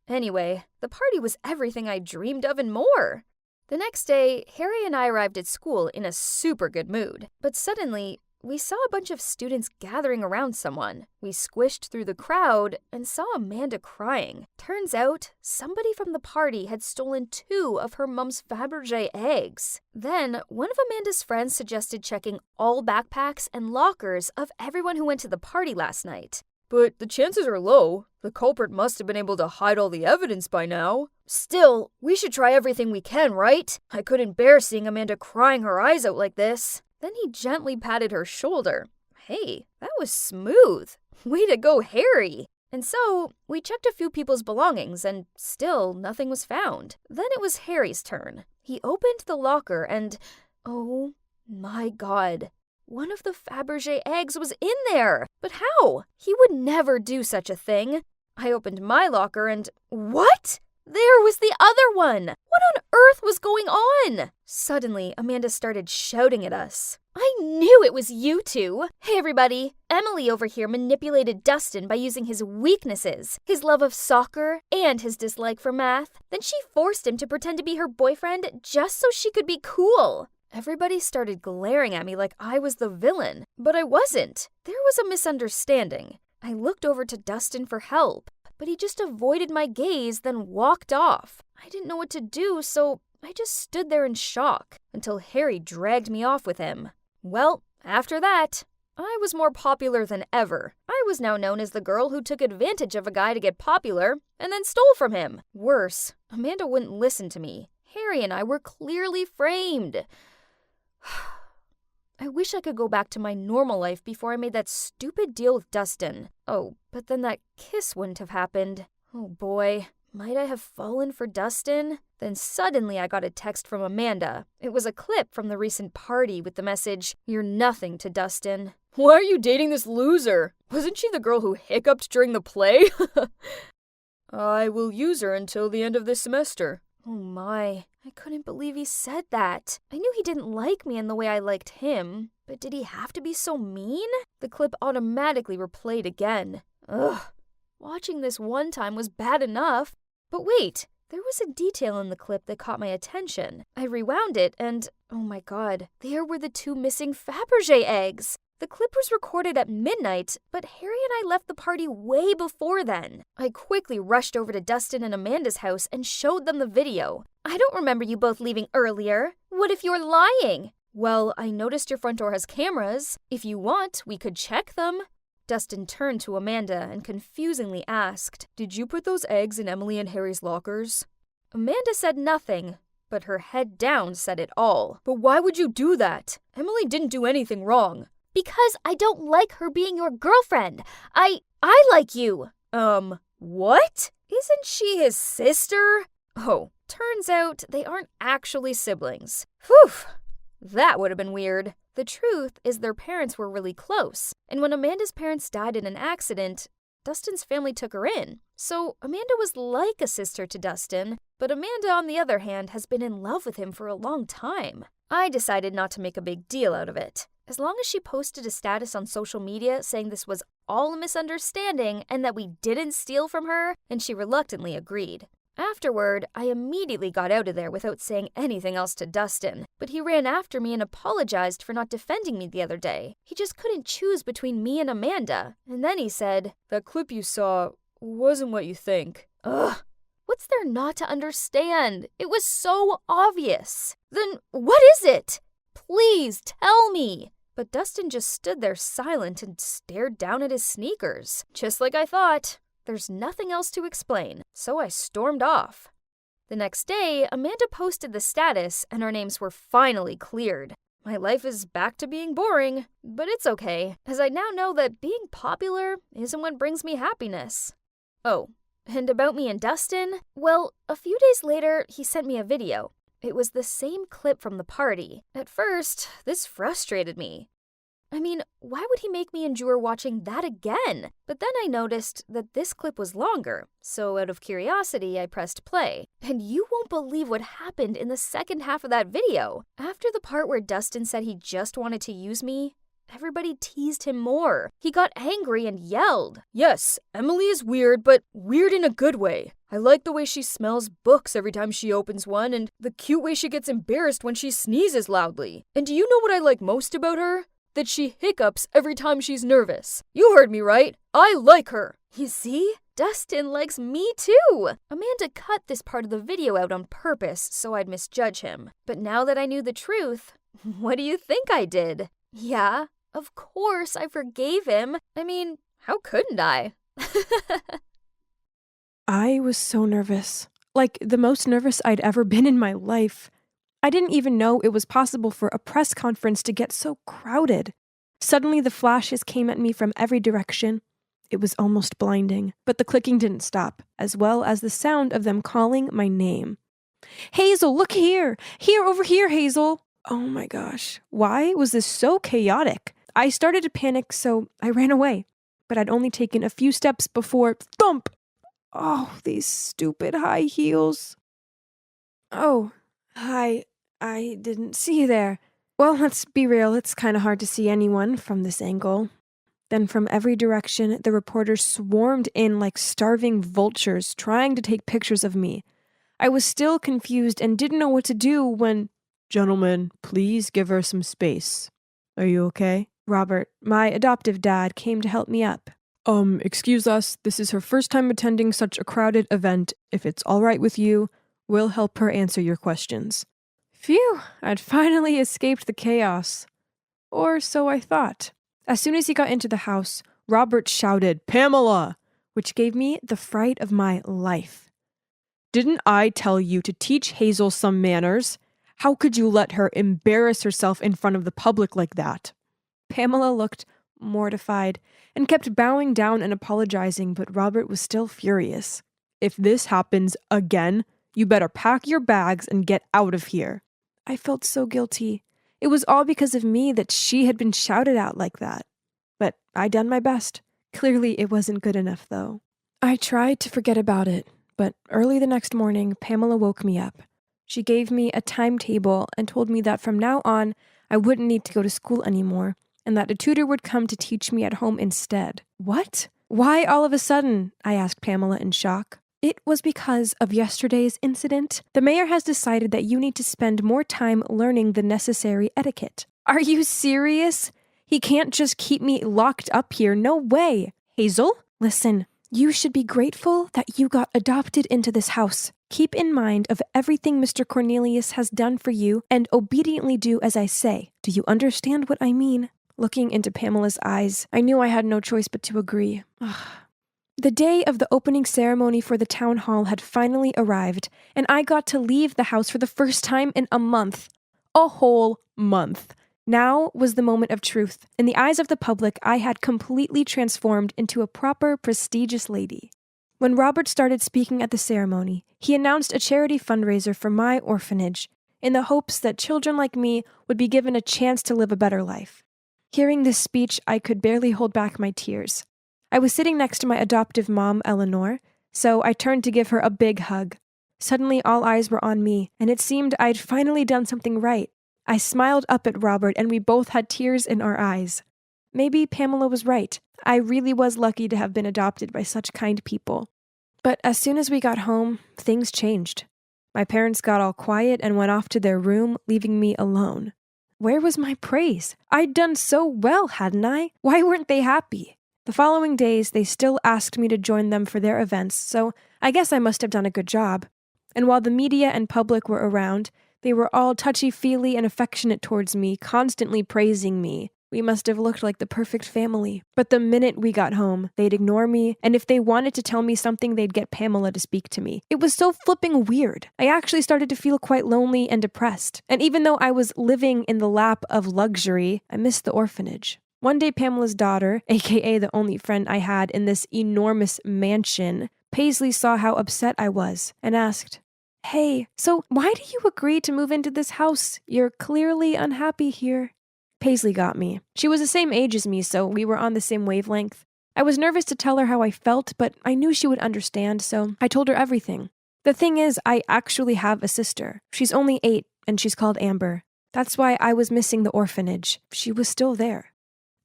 Anyway, the party was everything I dreamed of and more. The next day, Harry and I arrived at school in a super good mood. But suddenly, we saw a bunch of students gathering around someone. We squished through the crowd and saw Amanda crying. Turns out, somebody from the party had stolen 2 of her mom's Fabergé eggs. Then, one of Amanda's friends suggested checking all backpacks and lockers of everyone who went to the party last night. But the chances are low. The culprit must have been able to hide all the evidence by now. Still, we should try everything we can, right? I couldn't bear seeing Amanda crying her eyes out like this. Then he gently patted her shoulder. Hey, that was smooth. Way to go, Harry. And so, we checked a few people's belongings and still nothing was found. Then it was Harry's turn. He opened the locker and, oh my God, one of the Fabergé eggs was in there. But how? He would never do such a thing. I opened my locker and what? There was the other one! What on earth was going on? Suddenly, Amanda started shouting at us. I knew it was you two! Hey everybody, Emily over here manipulated Dustin by using his weaknesses, his love of soccer and his dislike for math. Then she forced him to pretend to be her boyfriend just so she could be cool. Everybody started glaring at me like I was the villain, but I wasn't. There was a misunderstanding. I looked over to Dustin for help, but he just avoided my gaze, then walked off. I didn't know what to do, so I just stood there in shock until Harry dragged me off with him. Well, after that, I was more popular than ever. I was now known as the girl who took advantage of a guy to get popular and then stole from him. Worse, Amanda wouldn't listen to me. Harry and I were clearly framed. I wish I could go back to my normal life before I made that stupid deal with Dustin. Oh, but then that kiss wouldn't have happened. Oh boy, might I have fallen for Dustin? Then suddenly I got a text from Amanda. It was a clip from the recent party with the message, "You're nothing to Dustin." Why are you dating this loser? Wasn't she the girl who hiccuped during the play? I will use her until the end of this semester. Oh my, I couldn't believe he said that. I knew he didn't like me in the way I liked him, but did he have to be so mean? The clip automatically replayed again. Ugh, watching this one time was bad enough. But wait, there was a detail in the clip that caught my attention. I rewound it and, oh my God, there were the 2 missing Fabergé eggs. The clip was recorded at midnight, but Harry and I left the party way before then. I quickly rushed over to Dustin and Amanda's house and showed them the video. I don't remember you both leaving earlier. What if you're lying? Well, I noticed your front door has cameras. If you want, we could check them. Dustin turned to Amanda and confusingly asked, Did you put those eggs in Emily and Harry's lockers? Amanda said nothing, but her head down said it all. But why would you do that? Emily didn't do anything wrong. Because I don't like her being your girlfriend. I like you. What? Isn't she his sister? Oh, Turns out they aren't actually siblings. Whew! That would have been weird. The truth is their parents were really close, and when Amanda's parents died in an accident, Dustin's family took her in. So Amanda was like a sister to Dustin, but Amanda, on the other hand, has been in love with him for a long time. I decided not to make a big deal out of it. As long as she posted a status on social media saying this was all a misunderstanding and that we didn't steal from her, and she reluctantly agreed. Afterward, I immediately got out of there without saying anything else to Dustin, but he ran after me and apologized for not defending me the other day. He just couldn't choose between me and Amanda, and then he said, That clip you saw wasn't what you think. Ugh, what's there not to understand? It was so obvious. Then what is it? Please tell me. But Dustin just stood there silent and stared down at his sneakers, just like I thought. There's nothing else to explain, so I stormed off. The next day, Amanda posted the status, and our names were finally cleared. My life is back to being boring, but it's okay, as I now know that being popular isn't what brings me happiness. Oh, and about me and Dustin? Well, a few days later, he sent me a video. It was the same clip from the party. At first, this frustrated me. I mean, why would he make me endure watching that again? But then I noticed that this clip was longer, so out of curiosity, I pressed play. And you won't believe what happened in the second half of that video. After the part where Dustin said he just wanted to use me, everybody teased him more. He got angry and yelled. Yes, Emily is weird, but weird in a good way. I like the way she smells books every time she opens one, and the cute way she gets embarrassed when she sneezes loudly. And do you know what I like most about her? That she hiccups every time she's nervous. You heard me right. I like her. You see? Dustin likes me too. Amanda cut this part of the video out on purpose so I'd misjudge him. But now that I knew the truth, what do you think I did? Yeah, of course I forgave him. I mean, how couldn't I? I was so nervous. Like, the most nervous I'd ever been in my life. I didn't even know it was possible for a press conference to get so crowded. Suddenly, the flashes came at me from every direction. It was almost blinding, but the clicking didn't stop, as well as the sound of them calling my name. Hazel, look here! Over here, Hazel! Oh my gosh, why was this so chaotic? I started to panic, so I ran away, but I'd only taken a few steps before thump! Oh, these stupid high heels. Oh, hi. I didn't see you there. Well, let's be real, it's kind of hard to see anyone from this angle. Then from every direction, the reporters swarmed in like starving vultures, trying to take pictures of me. I was still confused and didn't know what to do when... Gentlemen, please give her some space. Are you okay? Robert, my adoptive dad, came to help me up. Excuse us, this is her first time attending such a crowded event. If it's all right with you, we'll help her answer your questions. Phew, I'd finally escaped the chaos. Or so I thought. As soon as he got into the house, Robert shouted, "Pamela!" which gave me the fright of my life. Didn't I tell you to teach Hazel some manners? How could you let her embarrass herself in front of the public like that? Pamela looked mortified and kept bowing down and apologizing, but Robert was still furious. If this happens again, you better pack your bags and get out of here. I felt so guilty. It was all because of me that she had been shouted at like that. But I'd done my best. Clearly it wasn't good enough, though. I tried to forget about it, but early the next morning, Pamela woke me up. She gave me a timetable and told me that from now on, I wouldn't need to go to school anymore, and that a tutor would come to teach me at home instead. What? Why all of a sudden? I asked Pamela in shock. It was because of yesterday's incident. The mayor has decided that you need to spend more time learning the necessary etiquette. Are you serious? He can't just keep me locked up here. No way. Hazel, listen, you should be grateful that you got adopted into this house. Keep in mind of everything Mr. Cornelius has done for you and obediently do as I say. Do you understand what I mean? Looking into Pamela's eyes, I knew I had no choice but to agree. The day of the opening ceremony for the town hall had finally arrived, and I got to leave the house for the first time in a month. A whole month. Now was the moment of truth. In the eyes of the public, I had completely transformed into a proper, prestigious lady. When Robert started speaking at the ceremony, he announced a charity fundraiser for my orphanage in the hopes that children like me would be given a chance to live a better life. Hearing this speech, I could barely hold back my tears. I was sitting next to my adoptive mom, Eleanor, so I turned to give her a big hug. Suddenly, all eyes were on me, and it seemed I'd finally done something right. I smiled up at Robert, and we both had tears in our eyes. Maybe Pamela was right. I really was lucky to have been adopted by such kind people. But as soon as we got home, things changed. My parents got all quiet and went off to their room, leaving me alone. Where was my praise? I'd done so well, hadn't I? Why weren't they happy? The following days, they still asked me to join them for their events, so I guess I must have done a good job. And while the media and public were around, they were all touchy-feely and affectionate towards me, constantly praising me. We must have looked like the perfect family. But the minute we got home, they'd ignore me, and if they wanted to tell me something, they'd get Pamela to speak to me. It was so flipping weird. I actually started to feel quite lonely and depressed. And even though I was living in the lap of luxury, I missed the orphanage. One day, Pamela's daughter, aka the only friend I had in this enormous mansion, Paisley saw how upset I was and asked, "Hey, so why do you agree to move into this house? You're clearly unhappy here." Paisley got me. She was the same age as me, so we were on the same wavelength. I was nervous to tell her how I felt, but I knew she would understand, so I told her everything. The thing is, I actually have a sister. She's only 8, and she's called Amber. That's why I was missing the orphanage. She was still there.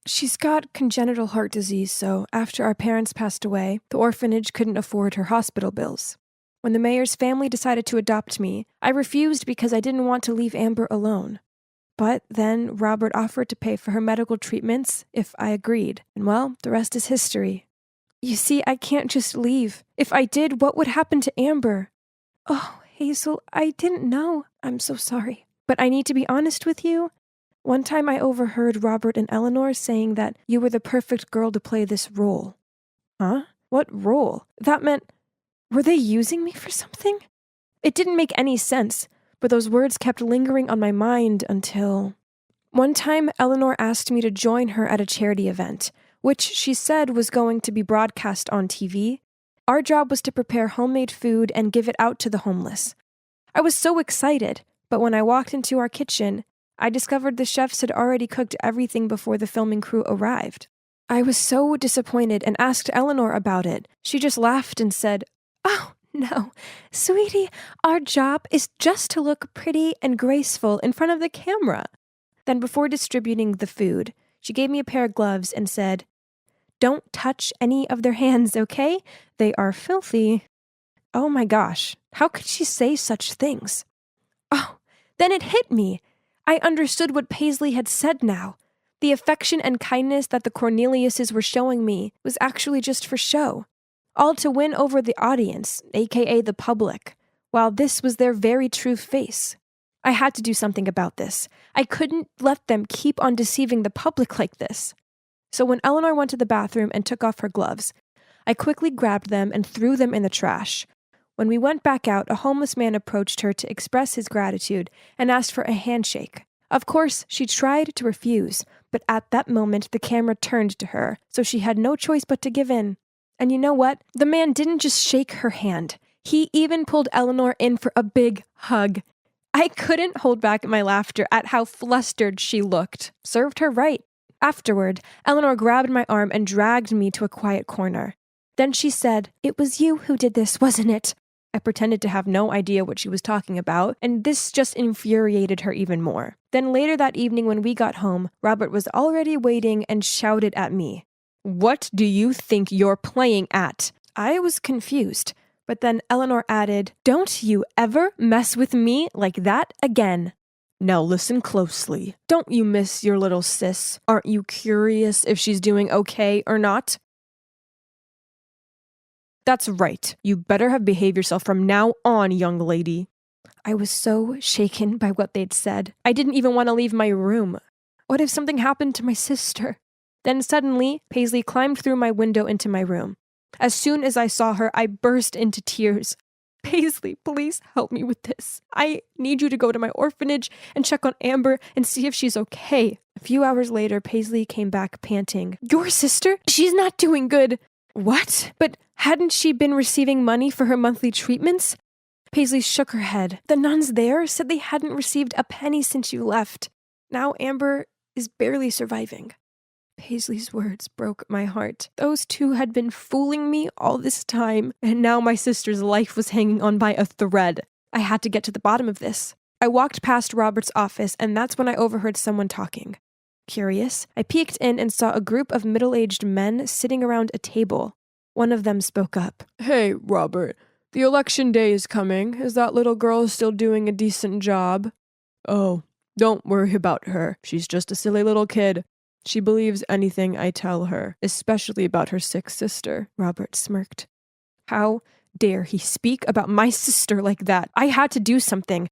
She's got congenital heart disease, so after our parents passed away, the orphanage couldn't afford her hospital bills. When the mayor's family decided to adopt me, I refused because I didn't want to leave Amber alone. But then Robert offered to pay for her medical treatments if I agreed, and well, the rest is history. You see, I can't just leave. If I did, what would happen to Amber? Oh, Hazel, I didn't know. I'm so sorry. But I need to be honest with you. One time I overheard Robert and Eleanor saying that you were the perfect girl to play this role. Huh? What role? That meant, were they using me for something? It didn't make any sense, but those words kept lingering on my mind until... One time, Eleanor asked me to join her at a charity event, which she said was going to be broadcast on TV. Our job was to prepare homemade food and give it out to the homeless. I was so excited, but when I walked into our kitchen, I discovered the chefs had already cooked everything before the filming crew arrived. I was so disappointed and asked Eleanor about it. She just laughed and said, "Oh, no, sweetie, our job is just to look pretty and graceful in front of the camera." Then before distributing the food, she gave me a pair of gloves and said, "Don't touch any of their hands, okay? They are filthy." Oh my gosh, how could she say such things? Oh, then it hit me. I understood what Paisley had said now. The affection and kindness that the Corneliuses were showing me was actually just for show. All to win over the audience, aka the public, while this was their very true face. I had to do something about this. I couldn't let them keep on deceiving the public like this. So when Eleanor went to the bathroom and took off her gloves, I quickly grabbed them and threw them in the trash. When we went back out, a homeless man approached her to express his gratitude and asked for a handshake. Of course, she tried to refuse, but at that moment the camera turned to her, so she had no choice but to give in. And you know what? The man didn't just shake her hand. He even pulled Eleanor in for a big hug. I couldn't hold back my laughter at how flustered she looked. Served her right. Afterward, Eleanor grabbed my arm and dragged me to a quiet corner. Then she said, "It was you who did this, wasn't it?" I pretended to have no idea what she was talking about, and this just infuriated her even more. Then later that evening when we got home, Robert was already waiting and shouted at me, "What do you think you're playing at?" I was confused, but then Eleanor added, "Don't you ever mess with me like that again." Now listen closely. Don't you miss your little sis? Aren't you curious if she's doing okay or not? That's right. You better have behaved yourself from now on, young lady. I was so shaken by what they'd said. I didn't even want to leave my room. What if something happened to my sister? Then suddenly, Paisley climbed through my window into my room. As soon as I saw her, I burst into tears. "Paisley, please help me with this. I need you to go to my orphanage and check on Amber and see if she's okay." A few hours later, Paisley came back panting. "Your sister? She's not doing good." "What? But Hadn't she been receiving money for her monthly treatments? Paisley shook her head. The nuns there said they hadn't received a penny since you left. Now Amber is barely surviving. Paisley's words broke my heart. Those two had been fooling me all this time, and now my sister's life was hanging on by a thread. I had to get to the bottom of this. I walked past Robert's office, and that's when I overheard someone talking. Curious, I peeked in and saw a group of middle-aged men sitting around a table. One of them spoke up. "Hey, Robert, the election day is coming. Is that little girl still doing a decent job?" "Oh, don't worry about her. She's just a silly little kid. She believes anything I tell her, especially about her sick sister," Robert smirked. How dare he speak about my sister like that? I had to do something.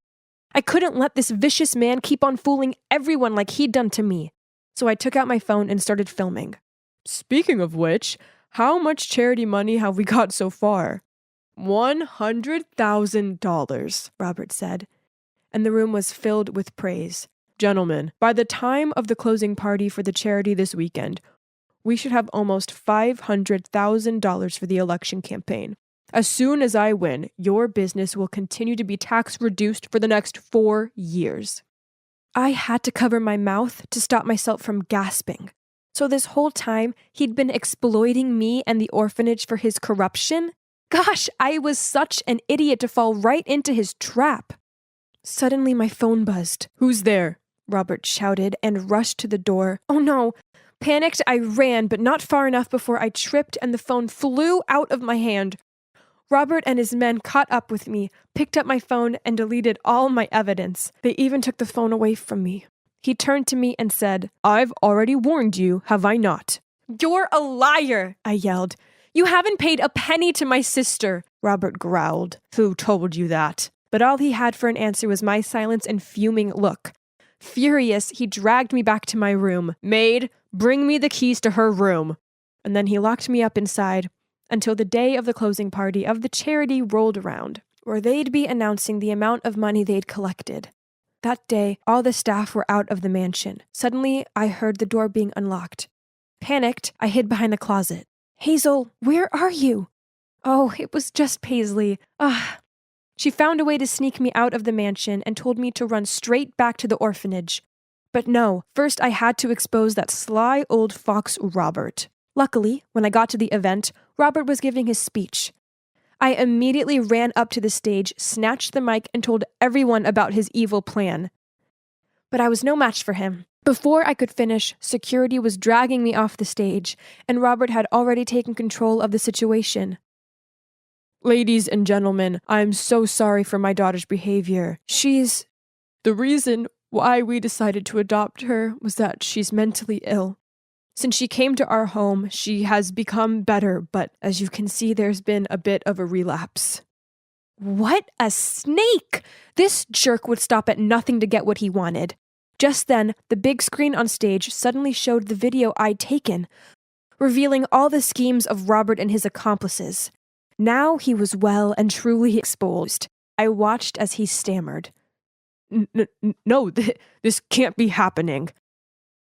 I couldn't let this vicious man keep on fooling everyone like he'd done to me. So I took out my phone and started filming. "Speaking of which, how much charity money have we got so far?" $100,000, Robert said, and the room was filled with praise. "Gentlemen, by the time of the closing party for the charity this weekend, we should have almost $500,000 for the election campaign. As soon as I win, your business will continue to be tax reduced for the next 4 years." I had to cover my mouth to stop myself from gasping. So this whole time, he'd been exploiting me and the orphanage for his corruption? Gosh, I was such an idiot to fall right into his trap. Suddenly my phone buzzed. "Who's there?" Robert shouted and rushed to the door. Oh no! Panicked, I ran, but not far enough before I tripped and the phone flew out of my hand. Robert and his men caught up with me, picked up my phone, and deleted all my evidence. They even took the phone away from me. He turned to me and said, "I've already warned you, have I not?" "You're a liar!" I yelled. "You haven't paid a penny to my sister," Robert growled. "Who told you that?" But all he had for an answer was my silence and fuming look. Furious, he dragged me back to my room. "Maid, bring me the keys to her room." And then he locked me up inside until the day of the closing party of the charity rolled around, where they'd be announcing the amount of money they'd collected. That day, all the staff were out of the mansion. Suddenly, I heard the door being unlocked. Panicked, I hid behind the closet. "Hazel, where are you?" Oh, it was just Paisley. She found a way to sneak me out of the mansion and told me to run straight back to the orphanage. But no, first I had to expose that sly old fox Robert. Luckily, when I got to the event, Robert was giving his speech. I immediately ran up to the stage, snatched the mic, and told everyone about his evil plan. But I was no match for him. Before I could finish, security was dragging me off the stage, and Robert had already taken control of the situation. "Ladies and gentlemen, I'm so sorry for my daughter's behavior. The reason why we decided to adopt her was that she's mentally ill. Since she came to our home, she has become better, but as you can see, there's been a bit of a relapse." What a snake! This jerk would stop at nothing to get what he wanted. Just then, the big screen on stage suddenly showed the video I'd taken, revealing all the schemes of Robert and his accomplices. Now he was well and truly exposed. I watched as he stammered. No, this can't be happening."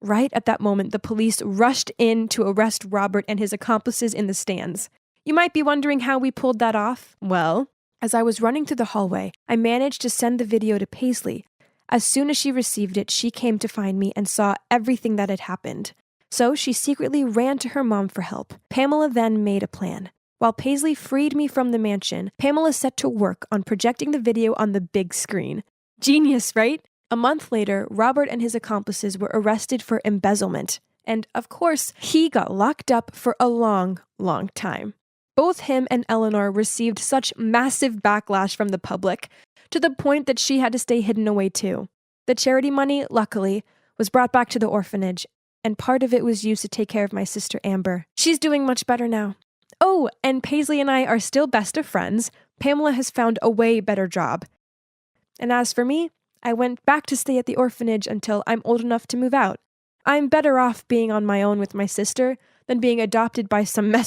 Right at that moment, the police rushed in to arrest Robert and his accomplices in the stands. You might be wondering how we pulled that off. Well, as I was running through the hallway, I managed to send the video to Paisley. As soon as she received it, she came to find me and saw everything that had happened. So she secretly ran to her mom for help. Pamela then made a plan. While Paisley freed me from the mansion, Pamela set to work on projecting the video on the big screen. Genius, right? A month later, Robert and his accomplices were arrested for embezzlement. And, of course, he got locked up for a long, long time. Both him and Eleanor received such massive backlash from the public, to the point that she had to stay hidden away too. The charity money, luckily, was brought back to the orphanage, and part of it was used to take care of my sister Amber. She's doing much better now. Oh, and Paisley and I are still best of friends. Pamela has found a way better job. And as for me, I went back to stay at the orphanage until I'm old enough to move out. I'm better off being on my own with my sister than being adopted by some messed